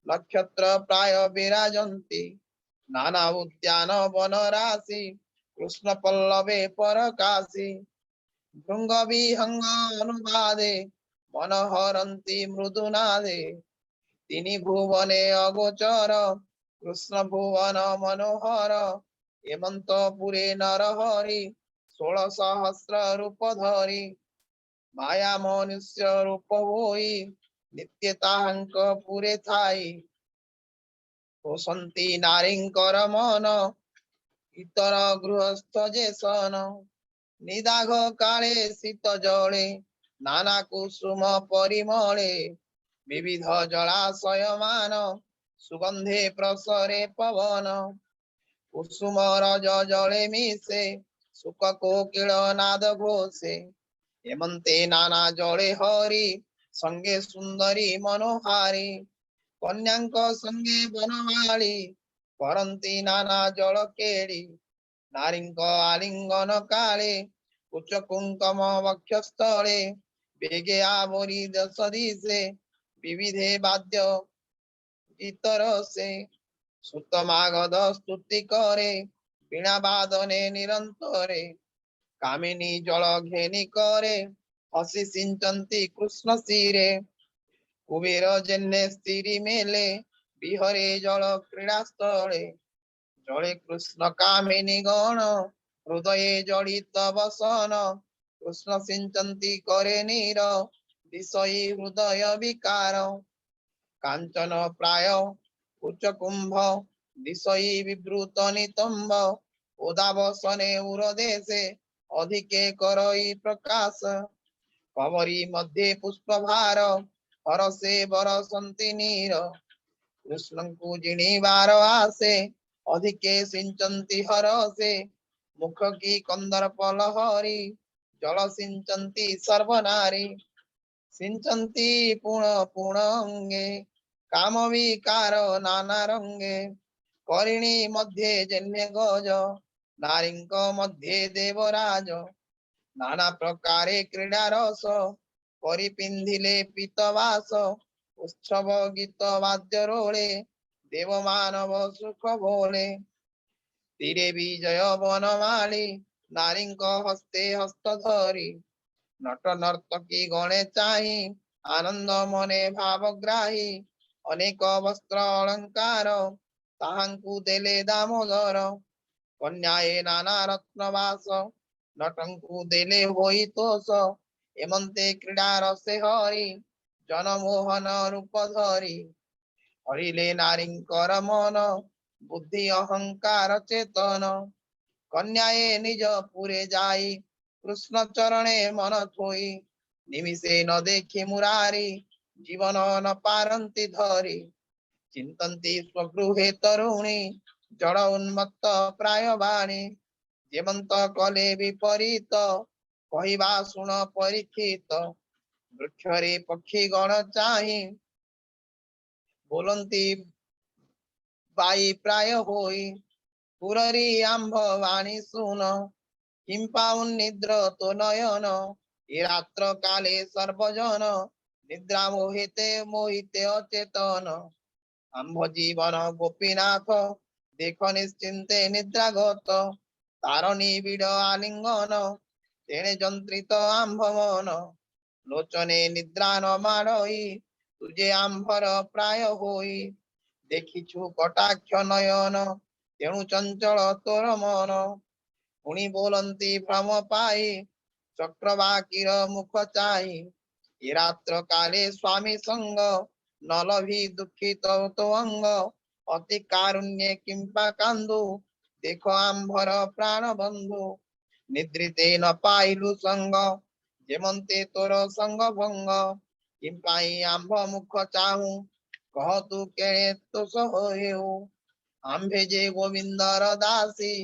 नक्षत्र प्राय विराजन्ति नाना उद्यान वन राशि कृष्ण पल्लवे परकाशी भृंग विहंग अनुवादे मनहरन्ति मृदुनादे तिनि भुवने अगोचर कृष्ण भुवन मनोहर हेमंतपुरे नरहरि 16,000 रूप धरि माया मनुष्य रूप होई नित्यताहंक पुरे थाई पोषन्ति नारींकर मन इतर गृहस्थ जेसन निदाघ काले शीत जले नाना कुसुम परिमले विविध जलाशयमान सुगंधे प्रसरे पवन कुसुम रज जले मिशे सुख कोकिल नाद घोषे हेमंते नाना जले हरि संगे सुंदरी मनोहारी कन्यांक संगे बनमाली करन्ति नाना जल केड़ी नारींक आलिंगन काले उच्च कुंकम वक्षस्थले बेगे आवरी दश दिशे विविधे वाद्य गीतर से सुतमागध स्तुति करे वीणा वादने निरंतरे कामिनी जल घेनी करे हसी सिंचन्ति कृष्ण शिरे कुबेर जन्य स्त्री मेले बिहरे जल क्रीड़ा स्थले जले कृष्ण कामिनी गण हृदय जड़ित वसन कृष्ण सिंचन्ति करे नीर विषयी हृदय विकार कांचन प्राय उच्च कुंभ दिशई विवृत नितंब उदावसने उरदेशे अधिके करई प्रकाश कवरी मध्ये पुष्प भार हरसे बरसंति नीर कृष्ण को जिणीवार आसे अधिके सिंचन्ति हरसे मुख की कंदर पलहरी जल सिंचन्ति सर्वनारी सिंचन्ति पुण पुण अंगे काम विकार नाना रंगे करिणी मध्ये जन्य गज नारींक मध्ये देवराज नाना प्रकारे क्रीड़ा रस परिपिंधिले पीतवास उत्सव गीत वाद्य रोले देव मानव सुख भोले तीरे विजय वनमाली नारींक हस्ते हस्त धरी नट नर्तकी गणे चाही आनंद मने भावग्राही अनेक वस्त्र अलंकार ताहांकु देले दामोदर कन्याए नाना रत्नवास नटंकु देले होई तोष एमंते क्रीडा रसे हरि जनमोहन रूप धरी हरिले नारींकर मन बुद्धि अहंकार चेतन कन्याए निज पुरे जाई कृष्ण चरणे मन थोई निमिषे न देखी मुरारी जीवन न पारंती धरी चिंतन्ति स्वगृहे तरुणी जड़ उन्मत्त प्राय बाणी जेमंत कले विपरीत कहिबा शुण परीक्षित वृक्षरे पक्षी गण चाहि बोलंती बाई प्राय होई पुररी आंभ वाणी सुन किं पाउन निद्र तो नयन ए रात्र काले सर्वजन निद्रा मोहिते मोहिते अचेतन आंभ जीवन गोपीनाथ देख निश्चिंते निद्रागत तार निबिड़ आलिंगन तेणे जंत्रित आंभ मन लोचने निद्रा न माड़ई तुझे आंभर प्राय होई देखिछु कटाक्ष नयन तेणु चंचल तोर मन पुनि बोलंती भ्रम पाई चक्रवाकीर मुख चाहि ए रात्र काले स्वामी संग न लभी दुखित तो अंग अति कारुण्य किंपा कांदु देखो आंभर प्राण बंधु निद्रिते न पाइलु संग जेमंते तोर संग भंग किंपाई आंभ मुख चाहू कह तू केणे तो सहेऊ आंभे जे गोविंदर दासी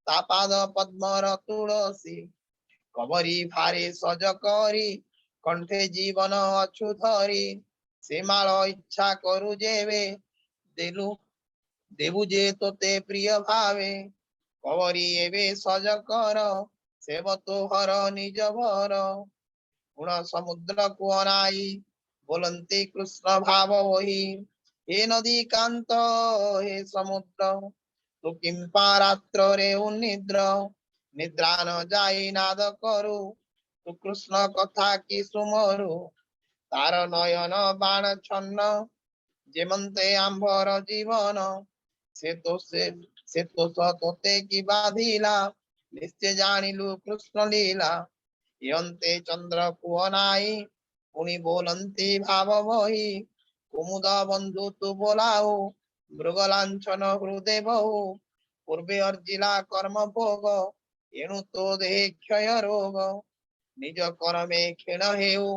ता पाद पद्मर तुलसी कबरी भारे सज करी कंठे जीवन अछु धरी से माल इच्छा करू जेवे देलु देबु जे तोते प्रिय भावे कबरी एवे सज कर सेव तो हर निज भर गुण समुद्र को अनाई बोलंती कृष्ण भाव वही हे नदी कांत हे समुद्र तू किंपा रात्र रे उन्निद्र निद्रा न जाई नाद करू तू कृष्ण कथा की सुमरु तार नयन बाण छन्न जेमंते आंभर जीवन से तो तोते की बाधिला निश्चय जानिलु कृष्ण लीला यंते चंद्र कुवनाई पुनि बोलंती भाव वही कुमुद बंधु तू बोलाओ मृगलांछन हृदय बहु पूर्वे अर्जिला कर्म भोग एणु तो देहे क्षय रोग निज कर्मे क्षीण हेउ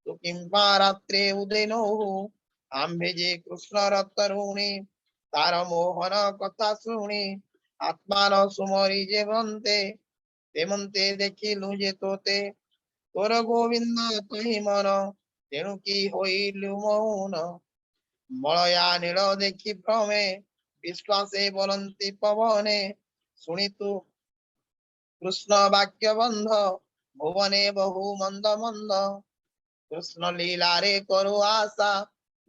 तू किंपा रात्रे उदिनोहु आंभे जे कृष्ण रतरुणी तार मोहन कथा शुणी आत्मान सुमरी जे बंते तेमंते देखिलु जे तोते तोर गोविंद कहि मन तेणु की होइलु मौन मलया नील देखि भ्रमे विश्वासे बोलंती पवने शुणितु कृष्ण वाक्य बंध भुवने बहु मंद मंद कृष्ण लीला रे करु आशा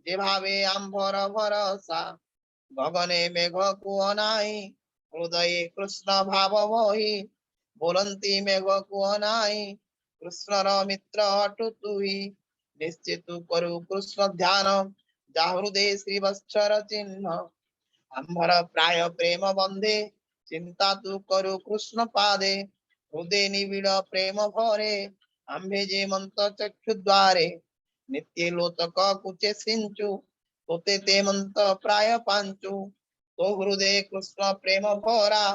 जे भावे आंभर भरसा गगने मेघ को अनाई हृदय कृष्ण भाव वही बोलंती मेघ को अनाई कृष्णर मित्र अटु तुही निश्चित करु कृष्ण ध्यान जा हृदय श्री वत्सर चिन्ह आंभर प्राय प्रेम बंधे चिंता तू करु कृष्ण पादे हृदय निबिड़ प्रेम भरे आंभे जे मंत चक्षु द्वारे नित्य लोतक कुचे सिंचु तोते ते मंत प्राय पांचु तो हृदय कृष्ण प्रेम भरा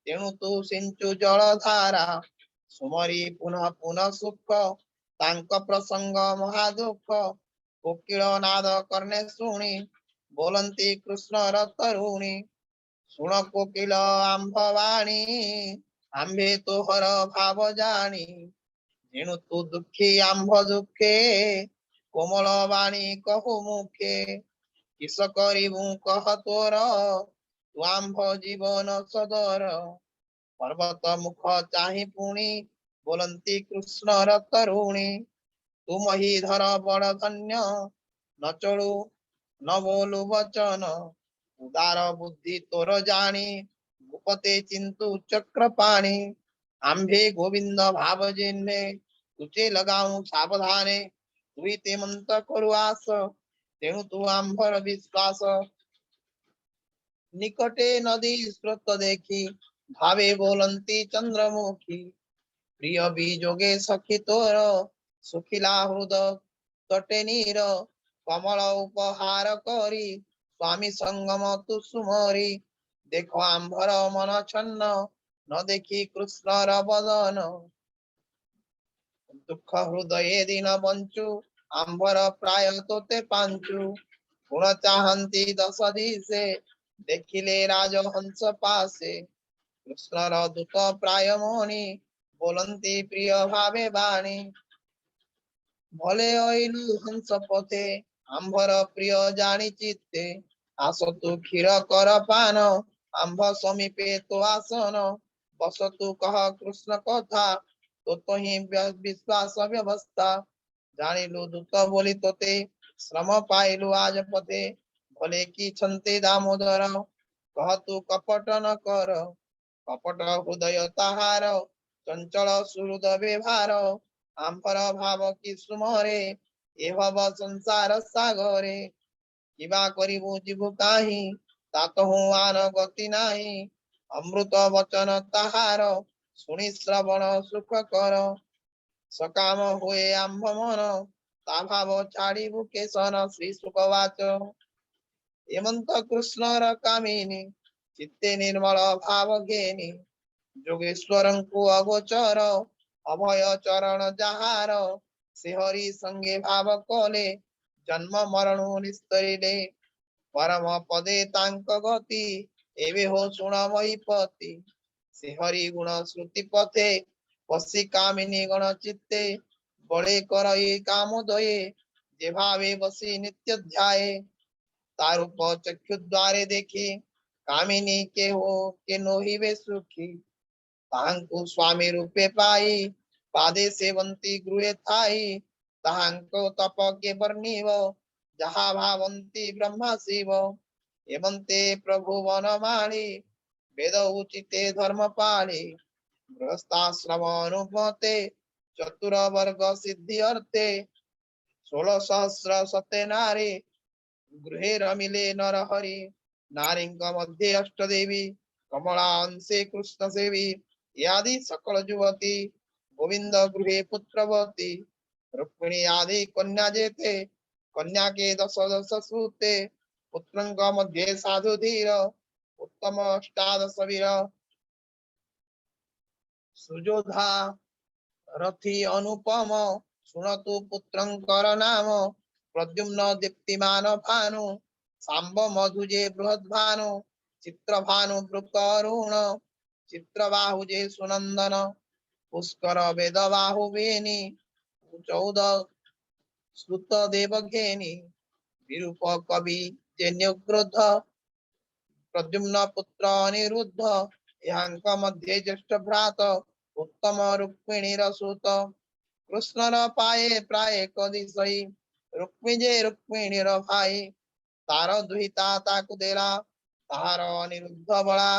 तेणु तू सिंचु जल धारा सुमरी पुनः पुनः सुख तांक प्रसंग महा दुख कोकिल नाद करने शुणी बोलंती कृष्ण रतरुणी शुण कोकिल आंभवाणी आंबे तो हर भाव जानी जेणु तू दुखी आंभ दुखे कोमल वाणी कहु मुखे किस करिबु कह तोर तू आंभ जीवन सदर पर्वत मुख चाहि पुणी बोलंती कृष्ण रतरुणी तुम ही धर बड़ धन्य न चलू न बोलू वचन उदार बुद्धि तोर जानी भूपते चिंतु चक्र पाणी आंभे गोविंद भाव जिन्हे तुझे लगाऊं सावधाने तुई ते मंत करू आस तेणु तू आंभर विश्वास निकटे नदी स्रोत देखी भावे बोलंती चंद्रमुखी प्रिय बीजोगे सखी तोर सुखिला हृद तटे नीर कमल उपहार करी स्वामी संगम तु सुमरी देखो आंभर मन छन्न न देखी कृष्णर बदन दुख हृदय दिन बंचु आंभर प्राय तोते पांचु गुण चाहंती दश दिशे देखिले राजहंस पासे कृष्णर दूत प्राय मोहनी बोलंती प्रिय भावे बाणी भले अइलु हंस पथे आंभर प्रिय जानी चित्ते आसतु क्षीर कर पान आंभ समीपे तो आसन बसतु कह कृष्ण कथा तो ही विश्वास व्यवस्था जानिलु दूत बोली तोते श्रम पाइलु आज पथे भले की छंते दामोदर कहतु कपट न कर कपट हृदय ताहार चंचल सुहृद व्यवहार आंपर भाव की सुमरे ए भव संसार सागरे किबा करिबु जीवु काहि तातहु आन गति नाही अमृत वचन ताहार सुनि श्रवण सुख कर सकाम हुए आंभ मन ता भाव छाड़िबु केसन श्री सुखवाच हेमंत कृष्णर कामिनी चित्ते निर्मल भाव घेनी जोगेश्वरंकु अगोचर अभय चरण जाहार से हरि संगे भाव कले जन्म मरण निस्तरिले परम पदे तांक गति एवे हो सुण महिपति से हरि गुण श्रुति पथे पशी कामिनी गण चित्ते बड़े करई काम दये जे भावे बसी नित्य ध्याये तारूप चक्षु द्वारे देखी कामिनी के हो के नोहिवे सुखी तांकु स्वामी रूपे पाई पादे सेवंती गृहे थाई तांको तप के वर्णिव जहा भावंती ब्रह्मा शिव एवंते प्रभु वनमाली वेद उचिते धर्म पाली गृहस्थाश्रम अनुभवते चतुर वर्ग सिद्धि अर्थे 16 सहस्र सते नारी गृहे रमिले नर हरि नारींक मध्ये अष्टदेवी कमला अंशे कृष्ण सेवी यादि सकल युवती गोविंद गृहे पुत्रवती रुक्मिणी आदि कन्या जेते कन्या के दश दश सूते पुत्रंक मध्ये साधु धीर उत्तम अष्टादश वीर सुजोधा रथी अनुपम सुनतु पुत्रंकर नाम प्रद्युम्न दीप्तिमान भानु सांब मधुजे बृहद्भानु चित्रभानु वृकरुण चित्रबाहुजे सुनंदन पुष्कर वेदबाहु वेणी 14 श्रुत देवघेनी विरूप कवि जन्यग्रोध प्रद्युम्न पुत्र अनिरुद्ध यांक मध्ये ज्येष्ठ भ्रात उत्तम रुक्मिणी रसूत कृष्णर पाये प्राय कदी सही रुक्मिजे रुक्मिणीर भाई तार दुहिता ताकु देला तार अनिरुद्ध बळा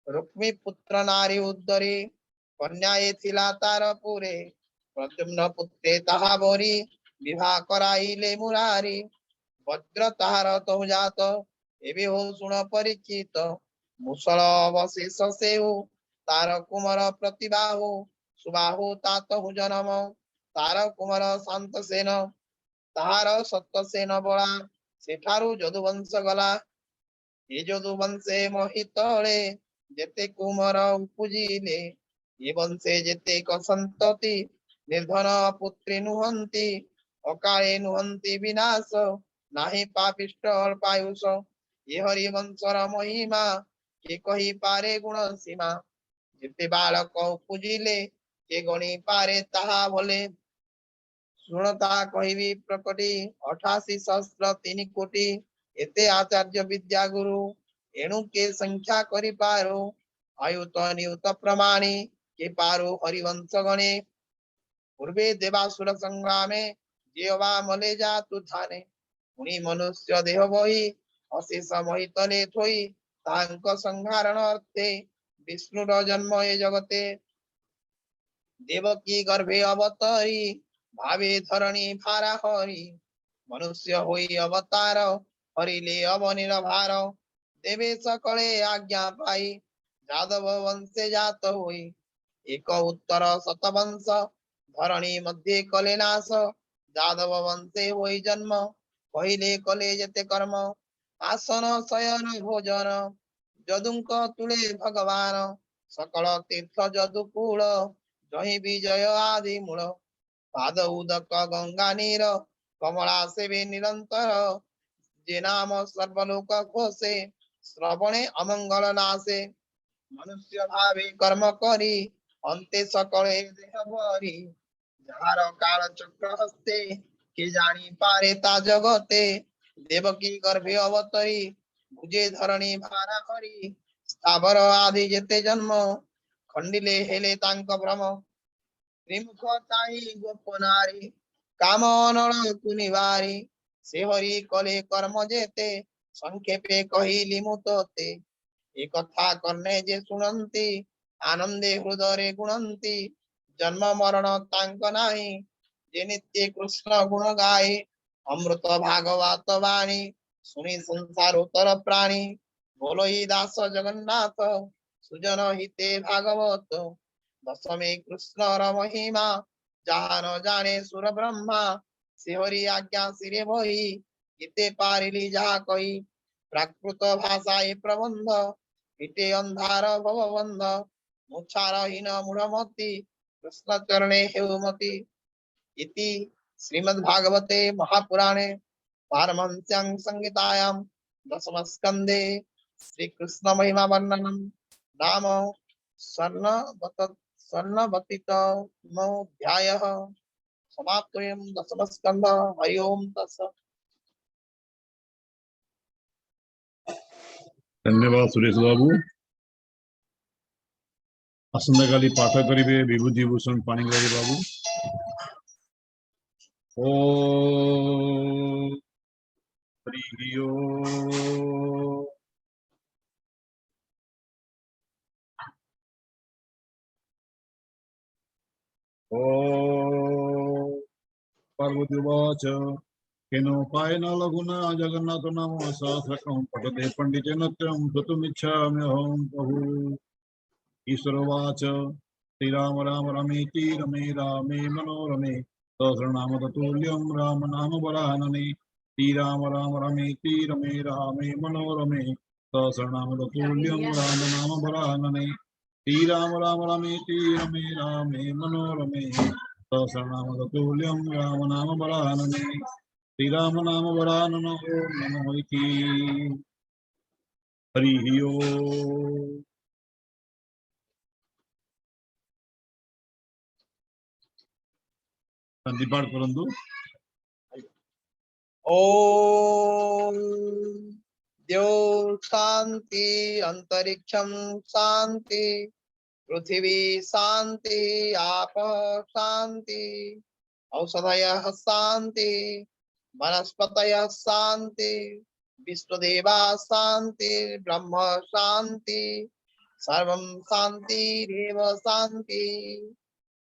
रुक्मी पुत्र नारी उद्धरी कन्या एथिला तार पुरे प्रद्युम्न पुत्रे ताहा बोरी विवाह कराइले मुरारी वज्र ताहार तहु जात एबे हो सुण परिचित मुसळ अवशेष सेहु तार कुमार प्रतिबाहु सुबाहु तातहु जन्म तार कुमार शांत सेन ताहार सत्य सेन बळा सेठारु यदुवंश गला ए यदुवंशे महितळे जेते कुमार उपजिले ए वंशे जेते संतति निर्धन पुत्री नुहंती अकाळे नुहंती विनाश नाही पापिष्ट अल्पायुष ये हरिवंशर महिमा के कही पारे गुण सीमा जेते बालक उपजिले के गणी पारे ताहा भले शुणता कहिबी प्रकटी 88 सहस्र 3 कोटी एते आचार्य विद्या गुरु एणु के संख्या करी पारो आयुत नियुत प्रमाणी के पारो हरिवंश गणे पूर्वे देवासुर संग्रामे जेवा मले जातु थाने मुनि मनुष्य देह बही अशेष महितले थोई तांक संहारण अर्थे विष्णुर जन्म ए जगते देवकी गर्भे अवतरी भावे धरणी भारा हरि मनुष्य होई अवतार हरिले अवनिर भार देवे सकले आज्ञा पाई जादव वंशे जात होई एक उत्तर शतवंश धरणी मध्ये कले नाश जादव वंशे वही जन्म पहिले कले जते कर्म आसन शयन भोजन जदुंक तुले भगवान सकल तीर्थ जदुकूल जहि विजय आदि मूल पाद उदक गंगा नीर कमला सेवे निरंतर जे नाम सर्वलोक घोषे श्रवणे अमंगल नाशे मनुष्य भावे कर्म करी अंते सकले देह भरी যাহার কাল চক্র হস্তে কে জানি পারে তা জগতে দেবকী গর্ভে অবতরী বুঝে ধরণী ভারা করি স্থাবর আদি যেতে জন্ম খণ্ডিলে হেলে তাঙ্ক ভ্রম ত্রিমুখ তাহি গোপনারী কাম অনল কুনিবারী সে হরি কলে কর্ম যেতে সংক্ষেপে কহিলি মুততে এ কথা কর্ণে যে শুনন্তি আনন্দে হৃদয়ে গুণন্তি जन्म मरण तांक नाही जे नित्य कृष्ण गुण गाये अमृत भागवत वाणी सुनी संसार उतर प्राणी बोलो ही दास जगन्नाथ सुजन हिते भागवत दशमे कृष्ण महिमा जहाँ न जाने सुर ब्रह्मा से हरि आज्ञा सिरे बही हिते पारिली जहा कही प्राकृत भाषा प्रबंध हिते अंधार भवबंध मुच्छारहीन मूढ़मती कृष्ण चरणे हेमति इति श्रीमद्भागवते महापुराणे पारमहंस्यां संहितायां दशमस्कन्धे श्री कृष्ण महिमा वर्णनम नाम स्वर्णवतितमोऽध्यायः समाप्तोऽयं दशमस्कन्धः। हरि ओम तत्सत्। धन्यवाद सुरेश बाबू। आसंताकाली पाठ करिवे विभूतिभूषण पाणिग्राही बाबू। ओम हरि ओम। ओम पार्वतीवाच केनोपायेन लघुना जगन्नाथ नाम सहस्रकं पठते पंडितेन त्रयं श्रोतुमिच्छाम्यहं बहु। ईश्वरोवाच श्रीराम राम रमेति रमे रामे मनोरमे सहस्रनाम तत्तुल्यं राम नाम वरानने। श्रीराम राम रमेति रमे रामे मनोरमे सहस्रनाम तत्तुल्यं राम नाम वरानने। श्रीराम राम रमेति रमे रामे मनोरमे सहस्रनाम तत्तुल्यं राम नाम वरानने। श्रीराम नाम वरानन ओम नमो इति। हरि ओम। संधिपाठ परंतु ओम देव शांति अंतरिक्षम शांति पृथ्वी शांति आप शांति औषधयः शांति वनस्पतयः शांति विश्वदेवा शांति ब्रह्म शांति सर्वं शांतिरेव शांति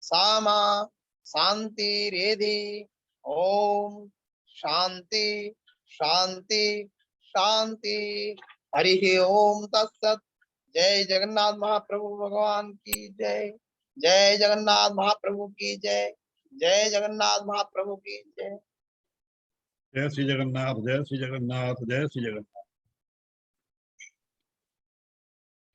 सामा शांति रेधि। ओम शांति शांति शांति। हरि ओम तत्सत। जय जगन्नाथ महाप्रभु भगवान की जय। जय जगन्नाथ महाप्रभु की जय। जय जगन्नाथ महाप्रभु की जय। जय श्री जगन्नाथ, जय श्री जगन्नाथ, जय श्री जगन्नाथ।